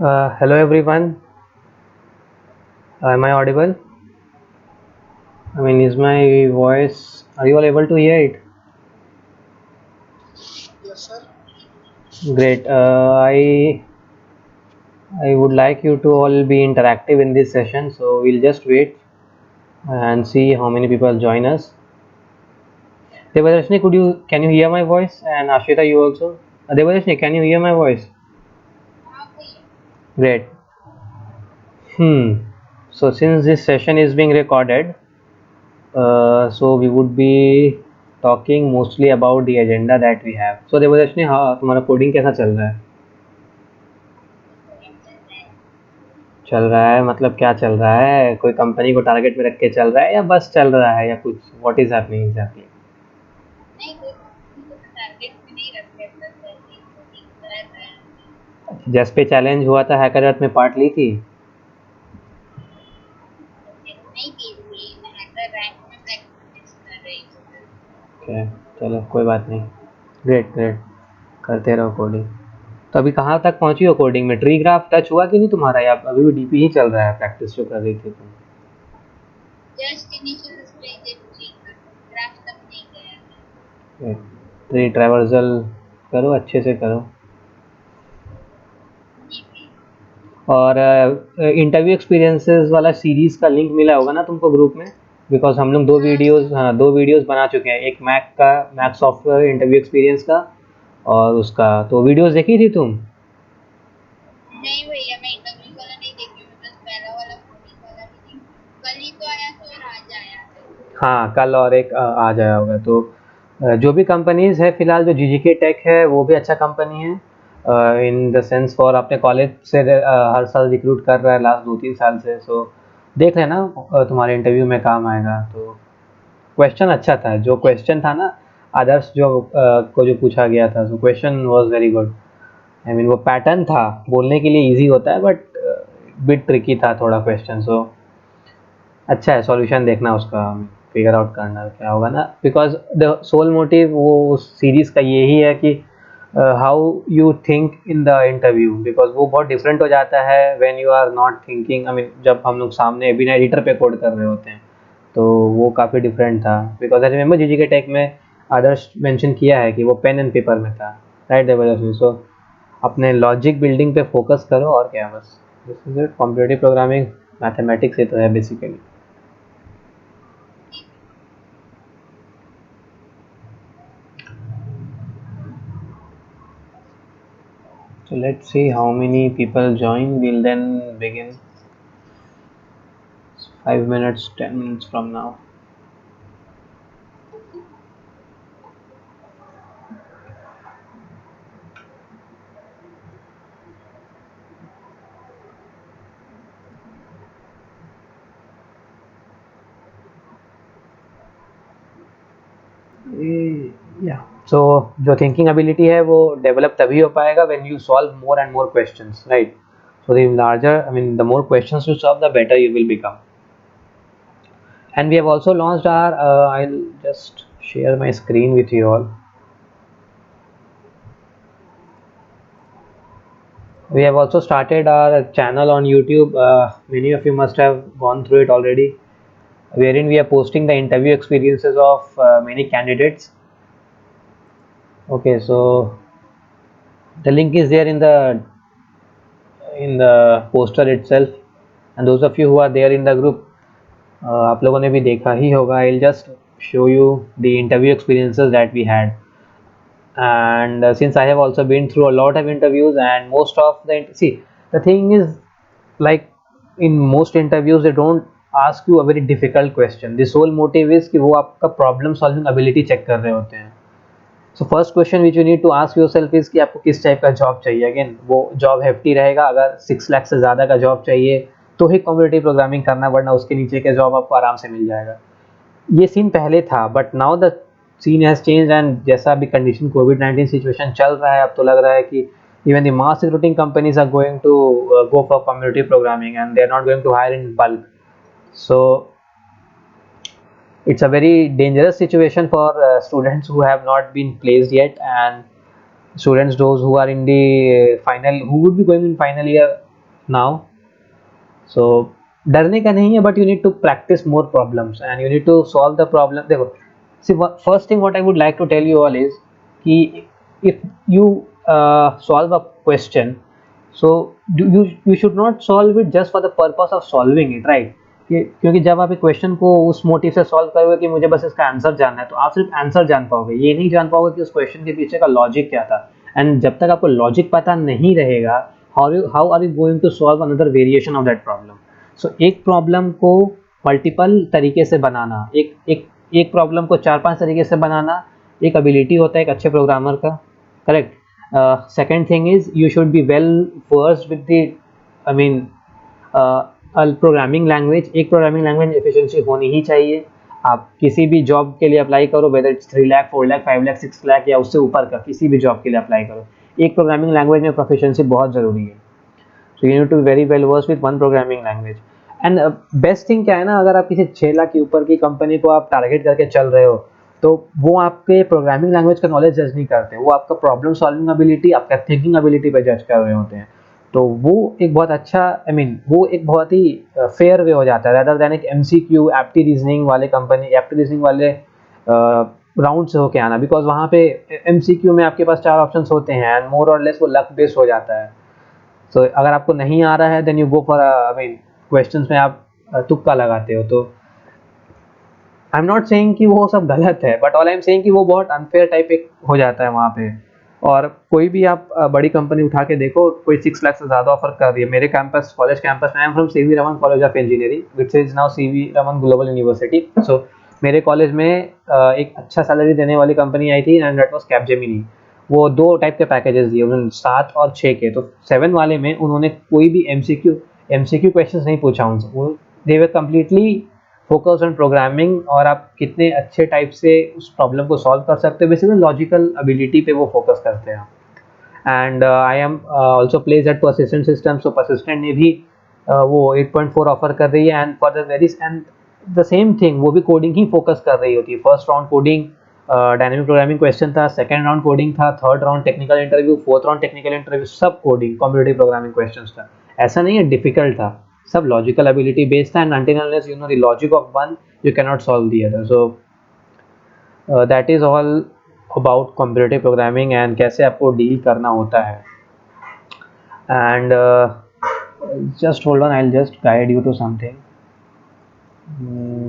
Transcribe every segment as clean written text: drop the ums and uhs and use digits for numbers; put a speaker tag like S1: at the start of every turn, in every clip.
S1: Hello everyone. Am I audible? I mean, is my voice? Are you all able to hear it? Great. I would like you to all be interactive in this session. So we'll just wait and see how many people join us. Devadarshini, can you hear my voice? And Ashita, you also. Devadarshini, can you hear my voice? Great. Hmm. So since this session is being recorded, so we would be talking mostly about the agenda that we have. So देवदर्शनी, हाँ तुम्हारा coding कैसा चल रहा है? चल रहा है मतलब क्या चल रहा है? कोई कंपनी को टारगेट में रख के चल रहा है या बस चल रहा है या कुछ? What is happening exactly? Just पे चैलेंज हुआ था, हैकर में पार्ट ली थी? ओके, चलो कोई बात नहीं। ग्रेट ग्रेट, करते रहो कोडिंग। तो अभी कहाँ तक पहुंची हो कोडिंग में? ट्री ग्राफ टच हुआ कि नहीं तुम्हारा, या अभी भी डीपी ही चल रहा है प्रैक्टिस जो कर रही थी तुम? ट्री ट्रैवर्सल करो, अच्छे से करो। और इंटरव्यू एक्सपीरियंसेस वाला सीरीज़ का लिंक मिला होगा ना तुमको ग्रुप में? बिकॉज हम लोग दो वीडियोस बना चुके हैं, एक मैक सॉफ्टवेयर इंटरव्यू एक्सपीरियंस का और उसका। तो वीडियोस देखी थी तुम? हाँ, कल और एक आ जाया होगा। तो जो भी कंपनीज है फिलहाल, जो जीजीके टेक है वो भी अच्छा कंपनी है इन द सेंस फॉर अपने कॉलेज से हर साल रिक्रूट कर रहा है लास्ट 2-3 साल से। सो देख लेना, तुम्हारे इंटरव्यू में काम आएगा। तो क्वेश्चन अच्छा था, जो क्वेश्चन था ना आदर्श को जो पूछा गया था, so question was very good. I mean वो पैटर्न था, बोलने के लिए इजी होता है बट बिट ट्रिकी था थोड़ा क्वेश्चन। सो अच्छा है, सॉल्यूशन देखना उसका, फिगर आउट करना क्या होगा ना। बिकॉज द सोल मोटिव वो उस सीरीज़ का यही है कि how you think in the interview, because वो बहुत डिफरेंट हो जाता है when you are not thinking. I mean जब हम लोग सामने बिना एडिटर पे कोड कर रहे होते हैं, तो वो काफ़ी डिफरेंट था। बिकॉज आई रिमेंबर जीजी के टेक में आदर्श मेंशन किया है कि वो पेन एंड पेपर में था, राइट देवदर्शनी? सो अपने लॉजिक बिल्डिंग पे फोकस करो और क्या, बस this is it. Competitive programming mathematics ही तो है basically. So let's see how many people join. We'll then begin 5 minutes, 10 minutes from now. Yeah. So जो thinking ability है वो develop तभी हो पाएगा when you solve more and more questions, right? So the larger, I mean, the more questions you solve, the better you will become. And we have also launched our. I'll just share my screen with you all. We have also started our channel on YouTube. Many of you must have gone through it already, wherein we are posting the interview experiences of many candidates. Okay, so the link is there in the poster itself, and those of you who are there in the group, आप लोगों ने भी देखा ही होगा. I'll just show you the interview experiences that we had. And since I have also been through a lot of interviews, and most of the thing is, like, in most interviews they don't ask you a very difficult question. The sole motive is कि वो आपका problem solving ability check कर रहे होते हैं. So first question which you need to ask yourself is कि आपको किस टाइप का जॉब चाहिए. अगेन वो जॉब हेफ्टी रहेगा, अगर 6 लाख से ज़्यादा का जॉब चाहिए तो ही कॉम्पिटिटिव प्रोग्रामिंग करना, वरना उसके नीचे के जॉब आपको आराम से मिल जाएगा. ये सीन पहले था, but now the scene has change. And जैसा अभी कंडीशन कोविड-19 सिचुएशन चल रहा है, अब तो लग रहा है कि even the mass recruiting companies are going to go for competitive programming and they are not going to hire in bulk. So it's a very dangerous situation for students who have not been placed yet, and students those who are in the final, who would be going in final year, now. So डरने का नहीं है, but you need to practice more problems and you need to solve the problem. देखो, see, first thing what I would like to tell you all is कि if you solve a question, so you should not solve it just for the purpose of solving it, right? क्योंकि जब आप एक question को उस motive से solve करोगे कि मुझे बस इसका आंसर जानना है, तो आप सिर्फ आंसर जान पाओगे, ये नहीं जान पाओगे कि उस क्वेश्चन के पीछे का लॉजिक क्या था. एंड जब तक आपको लॉजिक पता नहीं रहेगा, how are you going to solve another variation of that problem. So एक प्रॉब्लम को मल्टीपल तरीके से बनाना, एक प्रॉब्लम को 4-5 तरीके से बनाना, एक एबिलिटी होता है एक अच्छे प्रोग्रामर का. Correct. Second thing is you should be well versed with the, I mean, programming language. एक प्रोग्रामिंग लैंग्वेज एफिशिएंसी होनी ही चाहिए. आप किसी भी जॉब के लिए अप्लाई करो, वेदर इट्स 3 लाख, 4 लाख, 5 लाख, 6 लाख या उससे ऊपर का किसी भी जॉब के लिए अप्लाई करो, एक प्रोग्रामिंग लैंग्वेज में प्रोफिशिएंसी बहुत ज़रूरी है. So you need to be very well versed with one programming language. And best thing क्या है ना, अगर आप किसी 6 लाख के ऊपर की कंपनी को आप टारगेट करके चल रहे हो, तो वो आपके प्रोग्रामिंग लैंग्वेज का नॉलेज जज नहीं करते, वो आपका प्रॉब्लम सॉल्विंग एबिलिटी, आपका थिंकिंग एबिलिटी पे जज कर रहे होते हैं. तो वो एक बहुत अच्छा, आई मीन वो एक बहुत ही फेयर वे हो जाता है, रैदर देन एक एमसीक्यू एप्टी रीजनिंग वाले कंपनी, एप्टी रीजनिंग वाले राउंड से होके आना. बिकॉज वहाँ पे एमसीक्यू में आपके पास 4 ऑप्शंस होते हैं एंड मोर और लेस वो लक बेस्ड हो जाता है. सो अगर आपको नहीं आ रहा है, then you go for, I mean questions में आप तुक्का लगाते हो. तो आई एम नॉट सेइंग कि वो सब गलत है, but all I am saying कि वो बहुत अनफेयर टाइप एक हो जाता है वहाँ पे. और कोई भी आप बड़ी कंपनी उठा के देखो, कोई 6 लाख से ज़्यादा ऑफर कर रही है. मेरे कैंपस, कॉलेज कैंपस में, I am from CV Raman college of engineering, which is now CV Raman global university. So मेरे कॉलेज में एक अच्छा सैलरी देने वाली कंपनी आई थी एंड दैट वाज कैपजेमिनी. वो 2 टाइप के पैकेजेस दिए उन्होंने, 7 और 6 के. तो 7 वाले में उन्होंने कोई भी एमसीक्यू क्वेश्चंस नहीं पूछा उनसे. वो they were completely focus on programming, और आप कितने अच्छे टाइप से उस प्रॉब्लम को सॉल्व कर सकते हो, बेसिकली लॉजिकल एबिलिटी पे वो फोकस करते हैं. And I am also place at persistent system. So persistent ने भी वो 8.4 ऑफर कर रही है. And for the very and the same thing, वो भी कोडिंग ही फोकस कर रही होती है. First round coding dynamic programming question था, सेकंड राउंड कोडिंग था, third round technical interview, fourth round technical interview, सब कोडिंग कॉम्पिटिटिव प्रोग्रामिंग क्वेश्चन था. ऐसा नहीं है डिफिकल्ट था, सब लॉजिकल एबिलिटी बेस्ड था. And until unless you know the logic of one, you cannot solve the other. So that is all about competitive programming and कैसे आपको डील करना होता है. And just hold on, I'll just guide you to something. Hmm.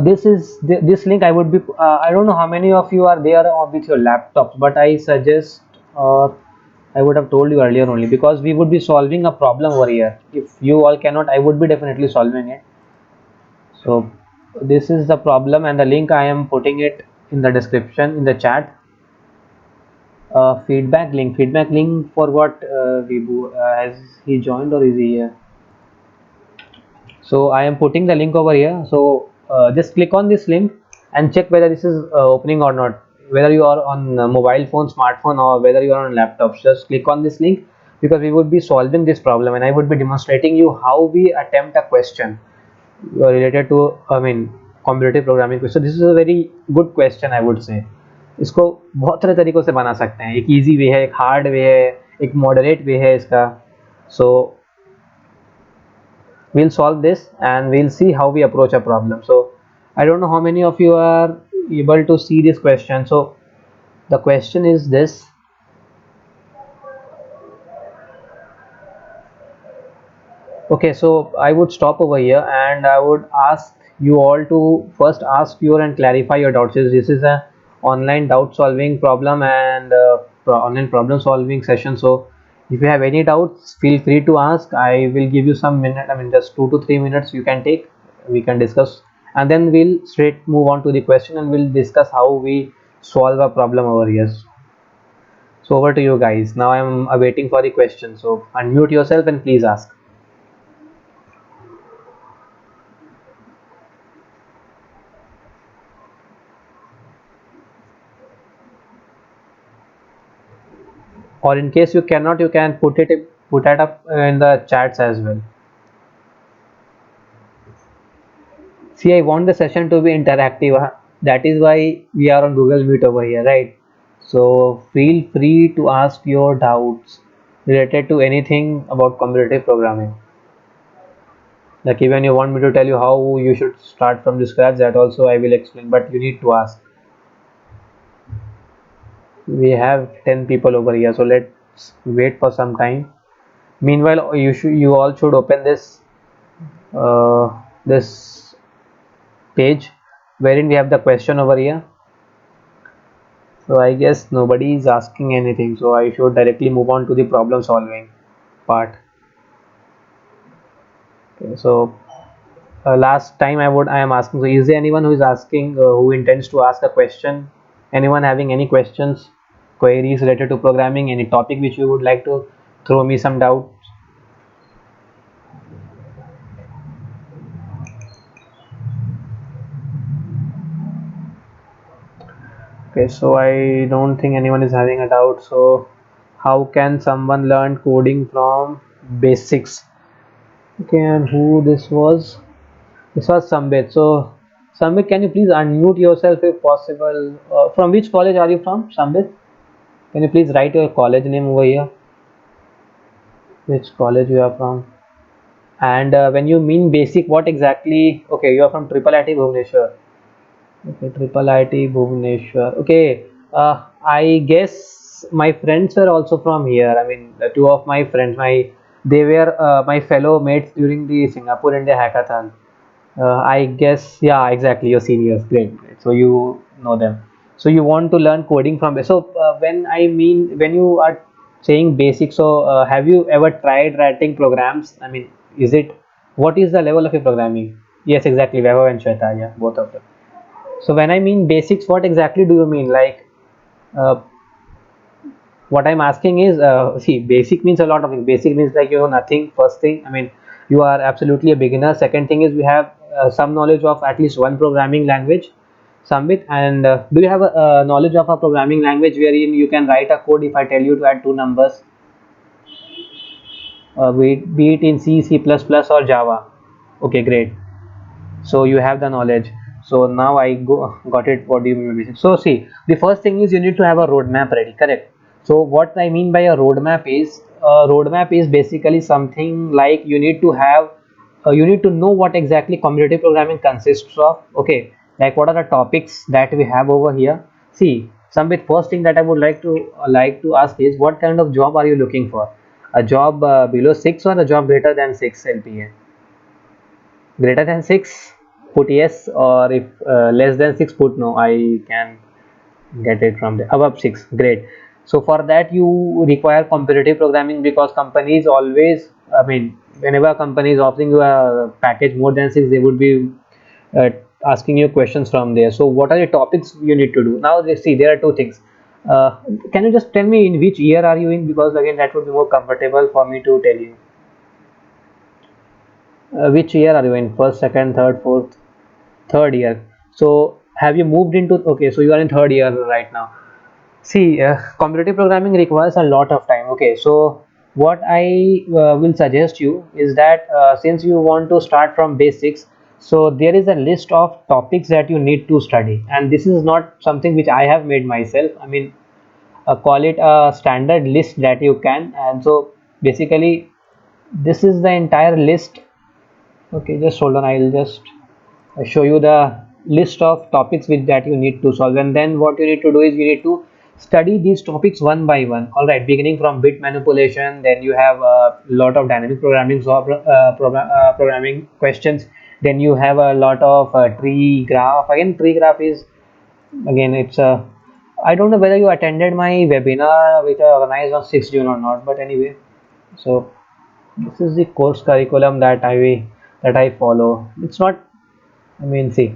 S1: This link I would be, I don't know how many of you are there with your laptops, but I suggest, or I would have told you earlier only, because we would be solving a problem over here. If you all cannot, I would be definitely solving it. So this is the problem, and the link I am putting it in the description, in the chat. Feedback link for what, Vibhu, has he joined or is he here? So I am putting the link over here. So just click on this link and check whether this is opening or not, whether you are on mobile phone, smartphone, or whether you are on laptops. Just click on this link, because we would be solving this problem and I would be demonstrating you how we attempt a question related to, I mean, competitive programming question. This is a very good question, I would say. इसको बहुत तरह तरीक़ों से बना सकते हैं. एक easy way है, एक हार्ड वे है, एक मॉडरेट वे है इसका. सो we'll solve this and we'll see how we approach a problem. So I don't know how many of you are able to see this question. So the question is this: okay, so I would stop over here and I would ask you all to first ask your and clarify your doubts. This is a online doubt solving problem and online problem solving session. So if you have any doubts, feel free to ask. I will give you some minute, I mean just 2 to 3 minutes you can take, we can discuss, and then we'll straight move on to the question and we'll discuss how we solve a problem over here. So over to you guys. Now I'm awaiting for the question. So unmute yourself and please ask. Or in case you cannot, you can put it up in the chats as well. See, I want the session to be interactive. that is why we are on Google Meet over here, right? So feel free to ask your doubts related to anything about competitive programming. Like even you want me to tell you how you should start from the scratch, that also I will explain, but you need to ask. We have 10 people over here, so let's wait for some time. Meanwhile, you all should open uh, this page wherein we have the question over here. So I guess nobody is asking anything, so I should directly move on to the problem solving part. Okay, so last time I am asking, so is there anyone who is asking, who intends to ask a question? Anyone having any questions, queries related to programming, any topic which you would like to throw me some doubt? Okay, so I don't think anyone is having a doubt. So how can someone learn coding from basics? Okay, and who this was? This was Sambit. So Sambit, can you please unmute yourself if possible? From which college are you from, Sambit? Can you please write your college name over here? Which college you are from? And when you mean basic, what exactly? Okay, you are from Triple IT Bhubaneswar. Okay, Triple IT Bhubaneswar. Okay, I guess my friends were also from here. I mean, the two of my friends, they were my fellow mates during the Singapore India Hackathon. I guess, yeah, exactly. Your seniors, great, great. So you know them. So you want to learn coding from. So when you are saying basic, so have you ever tried writing programs? I mean, is it what is the level of your programming? Yes, exactly. Vaibhav and Shweta, yeah, both of them. So when I mean basics, what exactly do you mean? Like, uh, what I'm asking is, see, basic means a lot of things. Basic means like you know nothing. First thing, I mean, you are absolutely a beginner. Second thing is we have some knowledge of at least one programming language, Sambit. And do you have a knowledge of a programming language wherein you can write a code if I tell you to add two numbers, be it in C, C++ or Java? Okay, great. So you have the knowledge. So now I got it. What do you mean by basic? So see, the first thing is you need to have a roadmap ready, correct? So what I mean by a roadmap is basically something like you need to have, you need to know what exactly competitive programming consists of. Okay, like what are the topics that we have over here? See, Sambit, first thing that I would like to ask is what kind of job are you looking for? A job below 6 or a job greater than 6 LPA? Greater than 6, put yes, or if less than 6, put no. I can get it from the above 6. Great. So for that you require competitive programming, because companies always, I mean, whenever a company is offering you a package more than 6, they would be uh, asking you questions from there. So what are the topics you need to do? Now they see there are two things. uh, can you just tell me in which year are you in, because again that would be more comfortable for me to tell you. Which year are you in? First, second, third, fourth? Third year. So have you moved into, okay, so you are in third year right now. See, competitive programming requires a lot of time. Okay, so what I will suggest you is that since you want to start from basics, so there is a list of topics that you need to study, and this is not something which I have made myself. I mean, call it a standard list that you can. And so basically this is the entire list. Okay, just hold on, I'll just show you the list of topics with that you need to solve. And then what you need to do is you need to study these topics one by one. All right, beginning from bit manipulation, then you have a lot of dynamic programming, programming questions. Then you have a lot of tree graph. Again, tree graph is, again, it's a, I don't know whether you attended my webinar which I organized on 6th June or not, but anyway, so this is the course curriculum that I follow. It's not, I mean, see,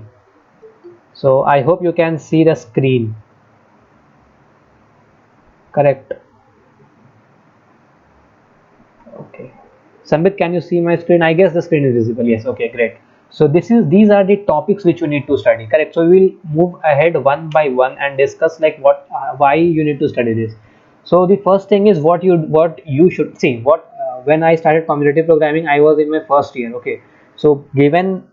S1: so I hope you can see the screen, correct? Okay. Sambit, can you see my screen? I guess the screen is visible. Yes. Okay, great. So these are the topics which you need to study, correct? So we will move ahead one by one and discuss like why you need to study this. So the first thing is what you should see. When I started competitive programming, I was in my first year. Okay. So given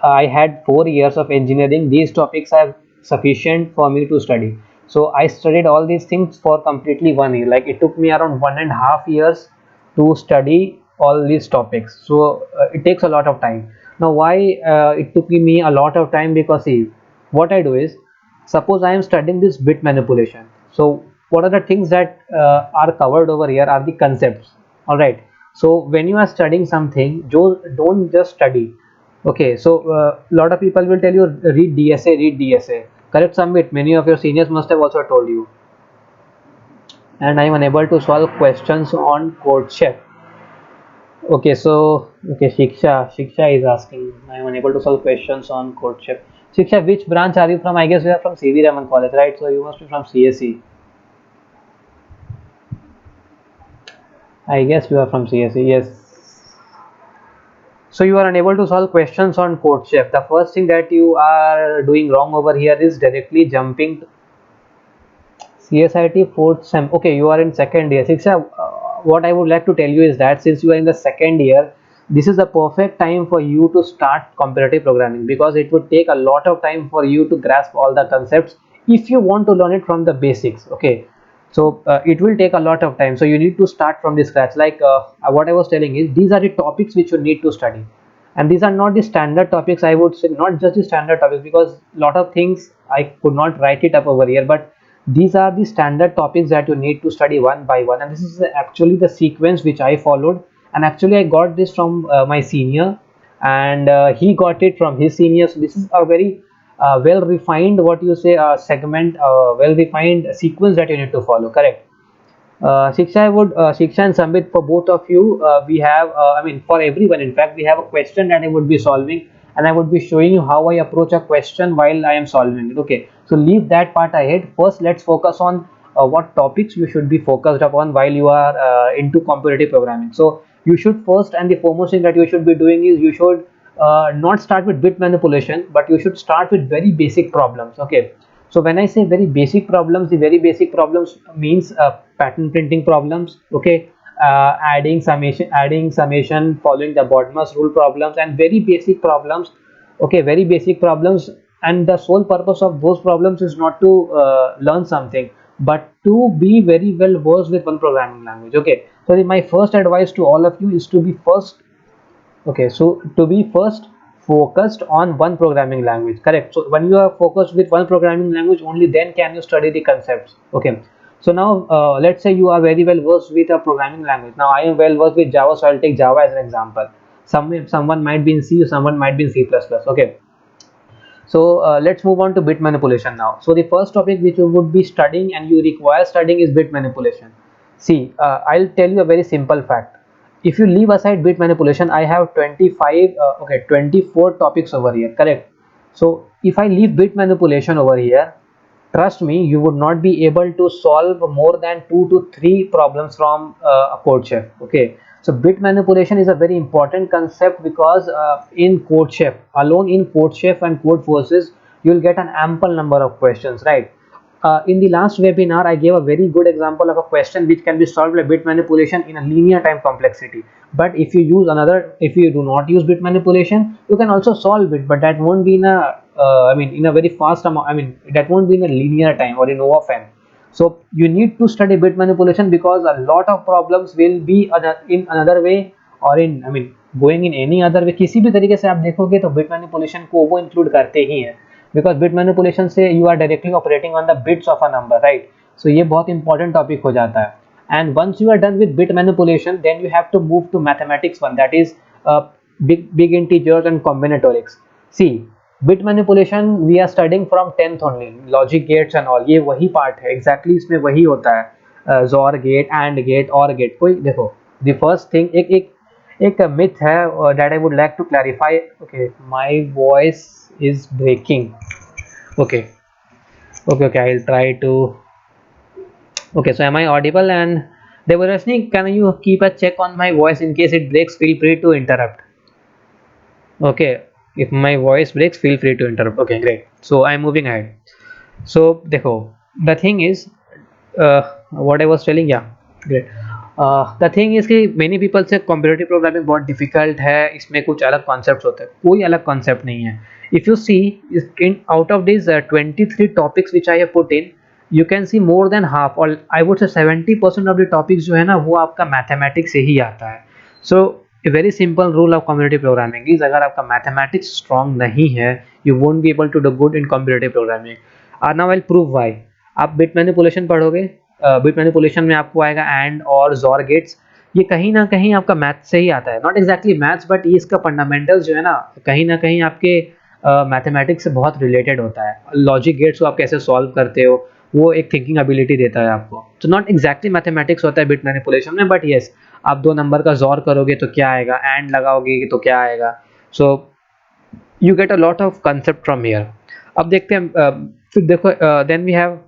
S1: I had 4 years of engineering, these topics have sufficient for me to study. So I studied all these things for completely 1 year. Like it took me around 1.5 years to study all these topics. So it takes a lot of time. Now why it took me a lot of time? Because see, what I do is, suppose I am studying this bit manipulation. So what are the things that are covered over here are the concepts. All right. So when you are studying something, don't just study. Okay, so a lot of people will tell you read DSA, read DSA. Correct, Sambit? Many of your seniors must have also told you. And I am unable to solve questions on courtship. Okay, so okay, Shiksha is asking. I am unable to solve questions on courtship. Shiksha, which branch are you from? I guess you are from CV Raman College, right? So you must be from CSE. I guess you are from CSE. Yes. So you are unable to solve questions on courtship. The first thing that you are doing wrong over here is directly jumping CSIT fourth sem. Okay, you are in second year. Shiksha, what I would like to tell you is that since you are in the second year, this is the perfect time for you to start competitive programming, because it would take a lot of time for you to grasp all the concepts if you want to learn it from the basics. Okay, so it will take a lot of time. So you need to start from the scratch. Like what I was telling is, these are the topics which you need to study, and these are not the standard topics. I would say not just the standard topics, because a lot of things I could not write it up over here, but these are the standard topics that you need to study one by one, and this is actually the sequence which I followed. And actually I got this from my senior, and he got it from his senior. So this is a very well refined, what you say, segment, well refined sequence that you need to follow. Correct. Shiksha and Sambit, for both of you, we have, I mean, for everyone, in fact, we have a question that I would be solving, and I would be showing you how I approach a question while I am solving it. Okay, so leave that part ahead. First, let's focus on what topics you should be focused upon while you are into competitive programming. So you should first and the foremost thing that you should be doing is, you should not start with bit manipulation, but you should start with very basic problems. Okay, so when I say very basic problems, the very basic problems means pattern printing problems. Okay, adding summation, following the Bodmer's rule problems, and very basic problems. Okay, very basic problems. And the sole purpose of those problems is not to learn something, but to be very well versed with one programming language. Okay, so my first advice to all of you is to be first. Okay, so to be first focused on one programming language. Correct. So when you are focused with one programming language, only then can you study the concepts. Okay, so now let's say you are very well versed with a programming language. Now I am well versed with Java, so I'll take Java as an example. Someone might be in C, someone might be in C++. Okay, so let's move on to bit manipulation now. So the first topic which you would be studying and you require studying is bit manipulation. See, I'll tell you a very simple fact. If you leave aside bit manipulation, I have 24 topics over here. Correct. So if I leave bit manipulation over here, trust me, you would not be able to solve more than 2 to 3 problems from a CodeChef. Okay, so bit manipulation is a very important concept, because in CodeChef alone, in CodeChef and Codeforces, you will get an ample number of questions, right? In the last webinar, I gave a very good example of a question which can be solved by bit manipulation in a linear time complexity. But if you use another, if you do not use bit manipulation, you can also solve it, but that won't be in a, I mean, in a very fast amount. I mean, that won't be in a linear time or in OFM. So you need to study bit manipulation, because a lot of problems will be in another way, or in, I mean, going in any other way. किसी भी तरीके से आप देखोगे तो bit manipulation को वो include करते ही हैं, because bit manipulation से you are directly operating on the bits of a number, right? So ये बहुत important topic हो जाता है. And once you are done with bit manipulation, then you have to move to mathematics one, that is big integers and combinatorics. See, bit manipulation we are studying from 10th only, logic gates and all, ये वही part है, exactly इसमें वही होता है. XOR gate, AND gate, OR gate. कोई देखो, the first thing, एक myth है that I would like to clarify. Okay, my voice is breaking. Okay, okay, I'll try to. Okay, so am I audible? And Devarashni, can you keep a check on my voice in case it breaks? Feel free to interrupt. Okay, if my voice breaks, feel free to interrupt. Okay, great. So I'm moving ahead. So देखो, the thing is, what I was telling, yeah, great. The thing is कि many people से competitive programming बहुत difficult है, इसमें कुछ अलग concepts होते हैं. कोई अलग concept नहीं है. if you see in out of these 23 topics which I have put in, you can see more than half, or I would say 70% of the topics जो है ना वो आपका मैथमेटिक्स से ही आता है. So a very simple rule of competitive programming is अगर आपका मैथमेटिक्स स्ट्रांग नहीं है, you won't be able to do good in competitive programming. Now I'll prove why. आप बिट मैनिपुलेशन पढ़ोगे, बिट मैनिपुलेशन में आपको आएगा एंड और जॉर गेट्स, ये कहीं ना कहीं आपका मैथ से ही आता है, नॉट एग्जैक्टली मैथ्स बट ये इसका फंडामेंटल्स जो है ना कहीं आपके मैथमेटिक्स से बहुत रिलेटेड होता है. लॉजिक गेट्स को आप कैसे सॉल्व करते हो वो एक थिंकिंग एबिलिटी देता है आपको. तो नॉट एग्जैक्टली मैथमेटिक्स होता है बिट मैनिपुलेशन में, बट येस आप 2 नंबर का जॉर करोगे तो क्या आएगा, एंड लगाओगे तो क्या आएगा. So you get a lot of concept from here. अब देखते हैं, फिर देखो, then we have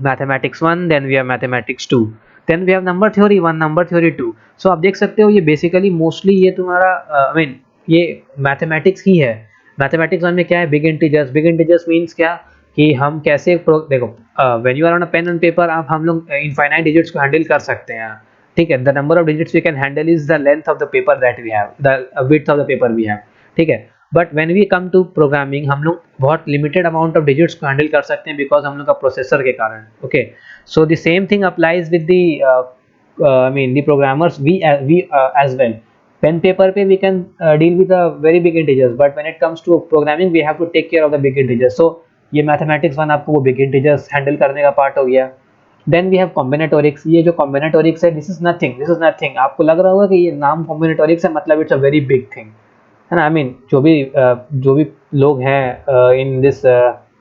S1: mathematics 1, then we have mathematics 2, then we have number theory 1, number theory 2. So आप देख सकते हो ये बेसिकली मोस्टली ये तुम्हारा आई मीन ये मैथमेटिक्स ही है. मैथमेटिक्स 1 में क्या है, big integers. Big integers means क्या कि हम कैसे देखो, when you are on a pen and paper आप हम लोग इनफाइनाइट डिजिट्स को हैंडल कर सकते हैं, ठीक है. The number of digits we can handle is the length of the paper that we have, the width of the paper we have, ठीक है. But when we come to programming हम लोग बहुत लिमिटेड अमाउंट ऑफ डिजिट्स को handle कर सकते हैं because हम लोग का प्रोसेसर के कारण. Okay, so the same thing applies with the I mean the programmers, we as well. Pen paper पे we can deal with a very big integers, but when it comes to programming we have to take care of the big integers. So ये mathematics 1 आपको वो big integers handle करने का part हो गया. Then we have combinatorics. ये जो combinatorics है, this is nothing. आपको लग रहा होगा कि ये नाम combinatorics है मतलब it's a very big thing, है ना. आई मीन जो भी लोग हैं इन दिस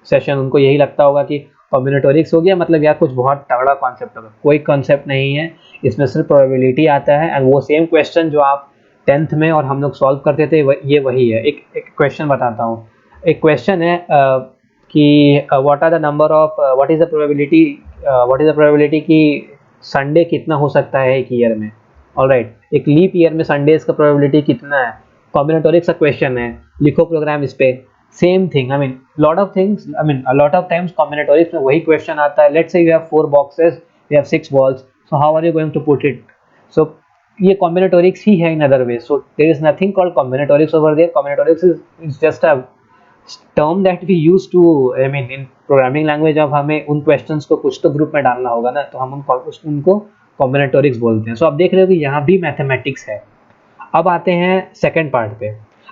S1: सेशन उनको यही लगता होगा कि कॉम्बिनेटोरिक्स हो गया मतलब यार कुछ बहुत तगड़ा कॉन्सेप्ट होगा. कोई कॉन्सेप्ट नहीं है, इसमें सिर्फ प्रोबेबिलिटी आता है. एंड वो सेम क्वेश्चन जो आप 10th में और हम लोग सॉल्व करते थे ये वही है. एक क्वेश्चन बताता हूँ. एक क्वेश्चन है कि व्हाट इज़ द प्रोबेबिलिटी कि संडे कितना हो सकता है एक ईयर में. ऑलराइट, एक लीप ईयर में संडेज का प्रोबेबिलिटी कितना है. कॉम्बिनेटोरिक्स का क्वेश्चन है, लिखो प्रोग्राम इस पे. Same thing, I mean lot of things, I mean a lot of times combinatorics में वही क्वेश्चन आता है. Let's say you have 4 boxes, you have 6 balls, so how are you going to put it. So ये combinatorics ही है in other way. So there is nothing called combinatorics over there. Combinatorics is just a term that we use to, I mean in programming language. अब हमें उन questions को कुछ तो group में डालना होगा ना, तो हम उनको कॉम्बिनेटोरिक्स बोलते हैं. सो आप देख रहे हो कि यहाँ भी मैथमेटिक्स है. अब आते हैं सेकंड पार्ट पे.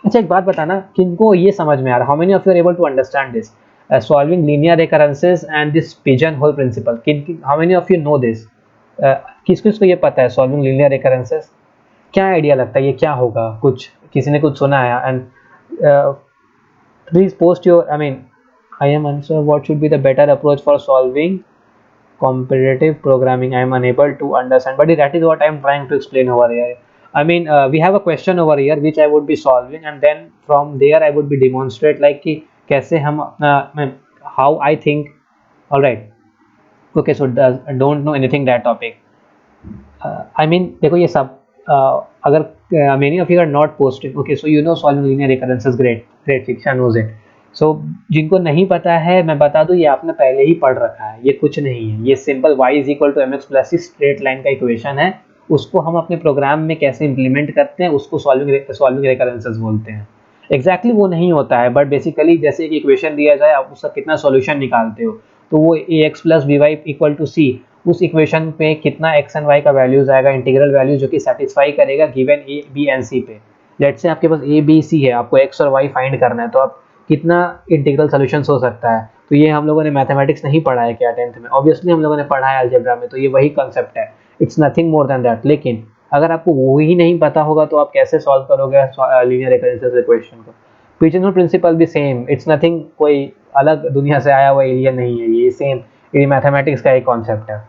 S1: अच्छा एक बात बताना, किनको ये समझ में आ रहा, how many of you are able to understand this solving linear recurrences and this pigeon hole principle. How many of you know this. किस किस को ये पता है सॉल्विंग लीनियर रिकरेंसेस. क्या आइडिया लगता है ये क्या होगा, कुछ किसी ने कुछ सुना है. And please post your, I mean I am answer what should be the better approach for solving competitive programming. I am unable to understand, but that is what I am trying to explain over here. I mean we have a question over here which I would be solving, and then from there I would be demonstrate like कि कैसे हम अपना how I think. All right, okay, so don't know anything that topic. I mean देखो ये सब अगर many of you are not posting, okay, so you know solving linear recurrences, great fiction knows it. सो जिनको नहीं पता है मैं बता दूं, ये आपने पहले ही पढ़ रखा है, ये कुछ नहीं है. ये simple y is equal to m x plus straight line का इक्वेशन है. उसको हम अपने प्रोग्राम में कैसे इंप्लीमेंट करते हैं उसको सॉल्विंग रेकरेंसेस बोलते हैं. एग्जैक्टली वो नहीं होता है, बट बेसिकली जैसे एक इक्वेशन दिया जाए आप उसका कितना सॉल्यूशन निकालते हो, तो वो a x plus b y equal to c, उस इक्वेशन पे कितना एक्स एंड वाई का वैल्यूज आएगा, इंटीग्रल वैल्यू जो कि सेटिस्फाई करेगा given a b and c पे. लेट्स से आपके पास ए बी सी है, आपको एक्स और वाई फाइंड करना है, तो आप कितना इंटीग्रल सॉल्यूशंस हो सकता है. तो ये हम लोगों ने मैथमेटिक्स नहीं पढ़ा है क्या 10th में. ऑब्वियसली हम लोगों ने पढ़ा है अलजेब्रा में, तो ये वही कंसेप्ट है. It's nothing more than that. लेकिन अगर आपको वो ही नहीं पता होगा तो आप कैसे सॉल्व करोगे लीनियर रिकरेंसेस इक्वेशन को. पिजनहोल प्रिंसिपल भी सेम, इट्स नथिंग, कोई अलग दुनिया से आया हुआ एलियन नहीं है, ये सेम ये मैथमेटिक्स का एक कॉन्सेप्ट है.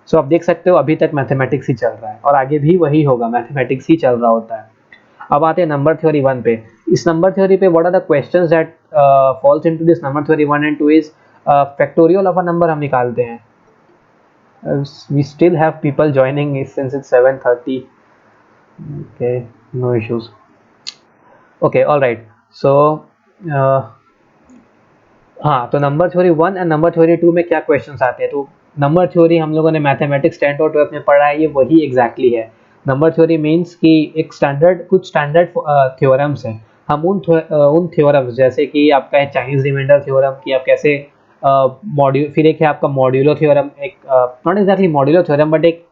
S1: सो आप देख सकते हो अभी तक मैथमेटिक्स ही चल रहा है और आगे भी वही होगा, मैथमेटिक्स ही चल रहा होता है. अब आते हैं नंबर थ्योरी 1 पे. इस नंबर थ्योरी पे what are the questions that falls into this number theory 1 and 2 is factorial of a number हम निकालते हैं. We still have people joining since it's 7:30. Okay, no issues. Okay, alright. So हाँ, तो number theory 1 and number theory 2 में क्या questions आते हैं. तो नंबर थ्योरी हम लोगों ने मैथमेटिक्स 10th और 12th में पढ़ा है, ये वही एग्जैक्टली है. नंबर थ्योरी मीन्स कि एक कुछ स्टैंडर्ड थ्योरम्स हैं, हम उन थ्योरम्स जैसे कि आपका है चाइनीज रिमाइंडर थ्योरम कि आप कैसे मॉड्यूल, फिर एक है आपका मॉड्यूलो थ्योरम, एक not exactly modulo theorem but एक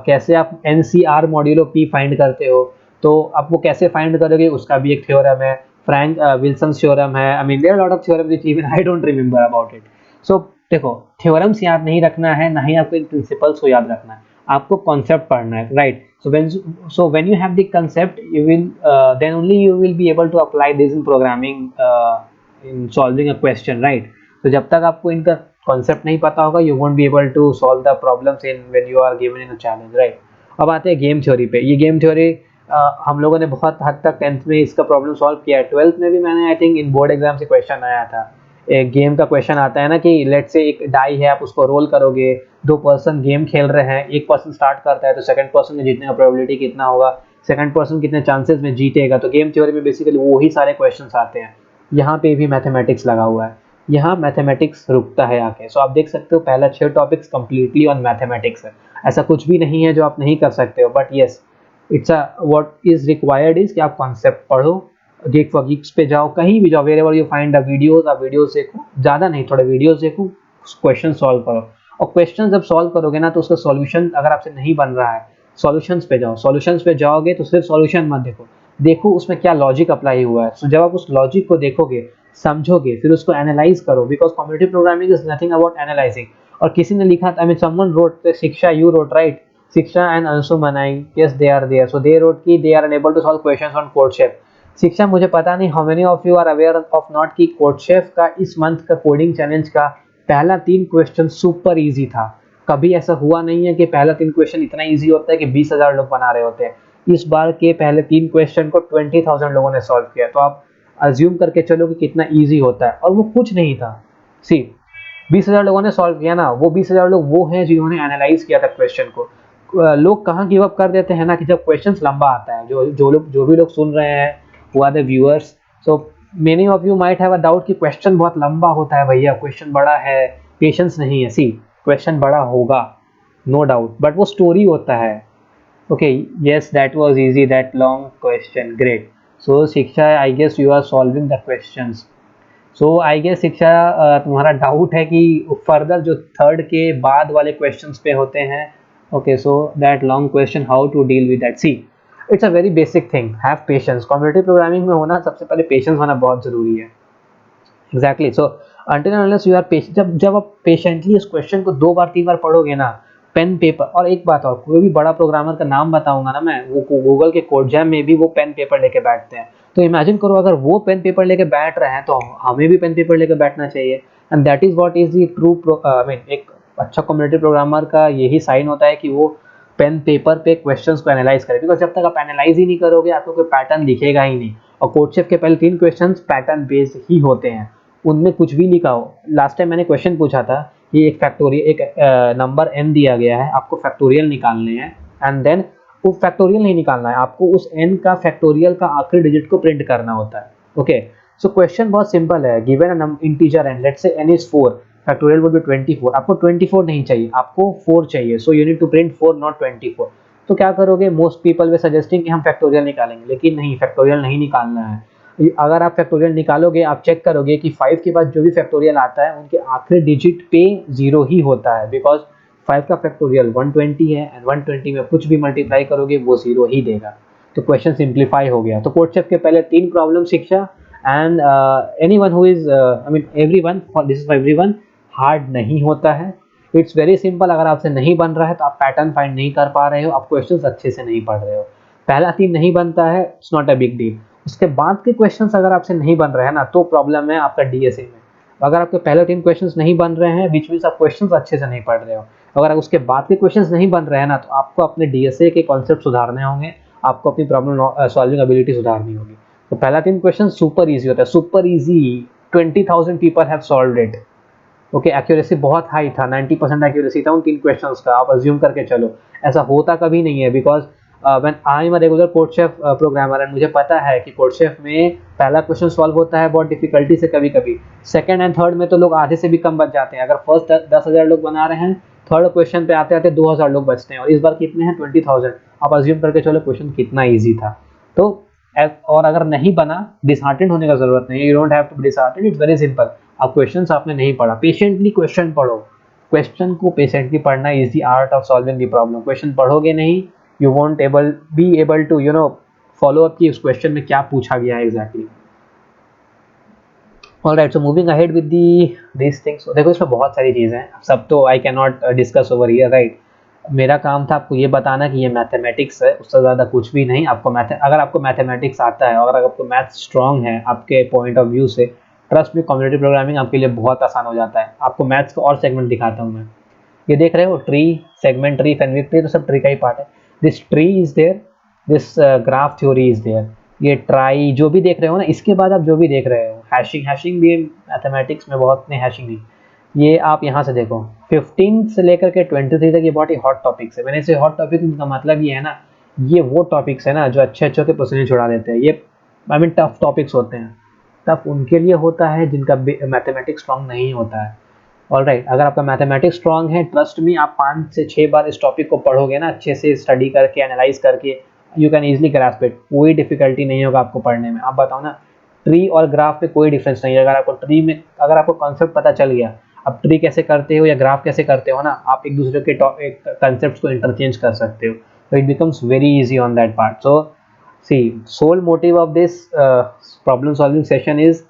S1: कैसे आप एनसीआर मॉड्यूलो पी फाइंड करते हो, तो आप वो कैसे फाइंड करोगे उसका भी एक थ्योरम है। फ्रैंक विल्सन थ्योरम है। I mean there are lot of theorem which even I don't remember about it. So देखो, थ्योरम्स याद नहीं रखना है, ना ही आपको इन प्रिंसिपल्स को याद रखना है, आपको कॉन्सेप्ट पढ़ना है, right. So when you have the concept, you will then only you will be able to apply this in programming, in solving a question, right? तो जब तक आपको इनका कॉन्सेप्ट नहीं पता होगा, you won't be able to solve the problems in when you are given in a challenge, right? अब आते हैं गेम थ्योरी पे। ये गेम थ्योरी हम लोगों ने बहुत हद तक 10th में इसका प्रॉब्लम सॉल्व किया है। 12th में भी मैंने I think in board exam से क्वेश्चन आया था। एक गेम का क्वेश्चन आता है ना कि लेट से एक डाई है, आप उसको रोल करोगे, दो पर्सन गेम खेल रहे हैं, एक पर्सन स्टार्ट करता है तो सेकंड पर्सन में जीतने का प्रोबेबिलिटी कितना होगा, सेकंड पर्सन कितने चांसेस में जीतेगा। तो गेम थ्योरी में बेसिकली वही सारे क्वेश्चंस आते हैं। यहाँ पे भी मैथमेटिक्स लगा हुआ है, यहाँ मैथमेटिक्स रुकता है आके। सो आप देख सकते हो पहला 6 टॉपिक्स कंप्लीटली ऑन मैथमेटिक्स है। ऐसा कुछ भी नहीं है जो आप नहीं कर सकते हो, but yes, it's a what is required is कि आप कॉन्सेप्ट पढ़ो, गेक फॉर गीक्स पे जाओ, कहीं भी जाओ, wherever you find the videos, आप वीडियोस देखो, ज़्यादा नहीं थोड़े वीडियोस देखो, क्वेश्चन सॉल्व करो। और क्वेश्चन जब सॉल्व करोगे ना तो उसका सॉल्यूशन अगर आपसे नहीं बन रहा है, सॉल्यूशंस पे जाओ। सॉल्यूशंस पे जाओगे तो सिर्फ सॉल्यूशन मत देखो, देखो उसमें क्या लॉजिक अप्लाई हुआ है। सो जब आप उस लॉजिक को देखोगे, समझोगे, फिर उसको एनालाइज करो, because competitive programming is nothing about analysing. और किसी ने लिखा था, I mean someone wrote Shiksha, you wrote right, Shiksha and Anshumanai, yes they are there, so they wrote की they are unable to solve questions on CodeChef. Shiksha, मुझे पता नहीं how many of you are aware of not कि CodeChef का इस month का coding challenge का पहला 3 क्वेश्चन सुपर इजी था। कभी ऐसा हुआ नहीं है कि पहला 3 क्वेश्चन इतना इजी होता है कि 20,000 लोग बना रहे होते हैं। इस बार के पहले 3 क्वेश्चन को 20,000 लोगों ने सॉल्व किया, तो आप अज्यूम करके चलो कि कितना इजी होता है। और वो कुछ नहीं था, सी 20,000 लोगों ने सॉल्व किया ना, वो 20,000 लोग वो हैं जिन्होंने एनालाइज किया था क्वेश्चन को। लोग कहाँ गिव अप कर देते हैं ना कि जब क्वेश्चन लंबा आता है, जो भी लोग सुन रहे हैं, who are the viewers, so many of you might have a doubt कि क्वेश्चन बहुत लंबा होता है भैया, क्वेश्चन बड़ा है, पेशेंस नहीं है। सी, क्वेश्चन बड़ा होगा, नो डाउट, बट वो स्टोरी होता है। Okay, yes that was easy, that long question, great. So Shiksha, I guess you are solving the questions. So I guess Shiksha, तुम्हारा डाउट है कि फर्दर जो थर्ड के बाद वाले क्वेश्चंस पे होते हैं। Okay, so that long question, how to deal with that. See, it's a very basic thing, have patience. Competitive programming में होना सबसे पहले पेशेंस होना बहुत जरूरी है। Exactly, so until unless you are patient, जब आप पेशेंटली इस क्वेश्चन को 2 बार 3 बार पढ़ोगे ना, पेन पेपर। और एक बात और, कोई भी बड़ा प्रोग्रामर का नाम बताऊंगा ना मैं, वो गूगल के कोड जैम में भी वो पेन पेपर लेके बैठते हैं। तो इमेजिन करो अगर वो पेन पेपर लेके बैठ रहे हैं तो हमें भी पेन पेपर लेके बैठना चाहिए। And that is what is the true, I mean एक अच्छा कम्युनिटी प्रोग्रामर का यही साइन होता है कि वो पेन पेपर पे क्वेश्चंस को एनालाइज करें। बिकॉज जब तक आप एनालाइज ही नहीं करोगे, आपको कोई पैटर्न दिखेगा ही नहीं। और कोडशेफ के पहले 3 क्वेश्चंस पैटर्न बेस्ड ही होते हैं, उनमें कुछ भी लिखा हो। लास्ट टाइम मैंने क्वेश्चन पूछा था कि एक फैक्टोरियल, एक नंबर n दिया गया है, आपको फैक्टोरियल निकालने हैं, एंड देन वो फैक्टोरियल नहीं निकालना है, आपको उस n का फैक्टोरियल का आखिरी डिजिट को प्रिंट करना होता है। ओके, सो क्वेश्चन बहुत सिंपल है, given a integer n, let's say n is 4, factorial would be 24। आपको 24 नहीं चाहिए, आपको 4 चाहिए, so you need to print 4 not 24। तो क्या करोगे, मोस्ट पीपल वे सजेस्टिंग कि हम फैक्टोरियल निकालेंगे, लेकिन नहीं, फैक्टोरियल नहीं निकालना है। अगर आप फैक्टोरियल निकालोगे, आप चेक करोगे कि 5 के बाद जो भी फैक्टोरियल आता है उनके आखिरी डिजिट पे 0 ही होता है, बिकॉज 5 का फैक्टोरियल 120 है, एंड 120 में कुछ भी मल्टीप्लाई करोगे वो 0 ही देगा। तो क्वेश्चन सिंप्लीफाई हो गया। तो कोडशेफ के पहले 3 प्रॉब्लम शिक्षा, and anyone who is, I mean everyone, this is for everyone, hard नहीं होता है। It's very simple. अगर आपसे नहीं बन रहा है तो आप पैटर्न फाइंड नहीं कर पा रहे हो, आप क्वेश्चंस अच्छे से नहीं पढ़ रहे हो। पहला 3 नहीं बनता है, it's not a big deal. उसके बाद के क्वेश्चंस अगर आपसे नहीं बन रहे हैं ना, तो प्रॉब्लम है आपका डीएसए में। अगर आपके पहले 3 क्वेश्चंस नहीं बन रहे हैं, विच मींस आप क्वेश्चंस अच्छे से नहीं पढ़ रहे हो। अगर उसके बाद के क्वेश्चंस नहीं बन रहे हैं ना, तो आपको अपने डीएसए के कॉन्सेप्ट सुधारने होंगे, आपको अपनी प्रॉब्लम सॉल्विंग एबिलिटी सुधारनी होगी। तो पहला 3 क्वेश्चन सुपर ईजी होता है, super easy, 20,000 people have solved it. Okay, accuracy बहुत हाई था, 90% एक्यूरेसी था उन 3 क्वेश्चंस का। आप अज्यूम करके चलो, ऐसा होता कभी नहीं है, because when I am a regular CodeChef programmer, and मुझे पता है कि कोडशेफ में पहला क्वेश्चन सॉल्व होता है बहुत डिफिकल्टी से, कभी कभी सेकंड एंड थर्ड में तो लोग आधे से भी कम बच जाते हैं। अगर फर्स्ट 10,000 लोग बना रहे हैं, थर्ड क्वेश्चन पे आते आते 2,000 लोग बचते हैं, और इस बार कितने हैं, 20,000। आप अज्यूम करके चलो क्वेश्चन कितना ईजी था। तो और अगर नहीं बना, डिसहार्टेंड होने का जरूरत नहीं है, you don't have to be disheartened, it's very simple. अब क्वेश्चन आपने नहीं पढ़ा, पेशेंटली क्वेश्चन पढ़ो, क्वेश्चन को पेशेंटली पढ़ना is the art of solving the problem. Question पढ़ोगे नहीं, you won't be able to follow up कि उस क्वेश्चन में क्या पूछा गया है exactly. Alright, so moving ahead with these things. देखो इसमें बहुत सारी चीज़ें हैं, सब तो I can not discuss over here, right. मेरा काम था आपको ये बताना कि ये मैथमेटिक्स है, उससे ज़्यादा कुछ भी नहीं। आपको अगर आपको मैथमेटिक्स आता है और अगर आपको मैथ स्ट्रांग है आपके पॉइंट ऑफ व्यू से, ट्रस्ट में कम्युनिटी प्रोग्रामिंग आपके लिए बहुत आसान हो जाता है। आपको मैथ्स का और सेगमेंट दिखाता हूँ मैं। ये देख रहे हो tree, segment tree, Fenwick tree, तो सब ट्री का ही पार्ट है। This tree is there, this graph theory is there. ये ट्राई जो भी देख रहे हो ना, इसके बाद आप जो भी देख रहे हो, हैशिंग भी मैथमेटिक्स में बहुत नहीं, हैशिंग नहीं, ये आप यहाँ से देखो 15 से लेकर के 23 तक ये बहुत ही हॉट टॉपिक्स है। मैंने इसे हॉट टॉपिक का मतलब ये है ना, ये वो टॉपिक्स है ना जो अच्छे अच्छे के पसीने छुड़ा देते हैं। ये आई मीन टफ टॉपिक्स होते हैं, टफ उनके लिए होता है जिनका मैथमेटिक्स स्ट्रांग नहीं होता है। ऑलराइट, अगर आपका मैथमेटिक्स स्ट्रांग है, ट्रस्ट मी, आप 5 से 6 बार इस टॉपिक को पढ़ोगे ना अच्छे से, स्टडी करके, एनालाइज करके, you can easily grasp it. कोई डिफिकल्टी नहीं होगा आपको पढ़ने में। आप बताओ ना, ट्री और ग्राफ पे कोई डिफरेंस नहीं है। अगर आपको ट्री में, अगर आपको कॉन्सेप्ट पता चल गया, अब ट्री कैसे करते हो या ग्राफ कैसे करते हो ना, आप एक दूसरे के कंसेप्ट को इंटरचेंज कर सकते हो, तो it becomes very easy on that part. So see, sole motive of this problem solving session is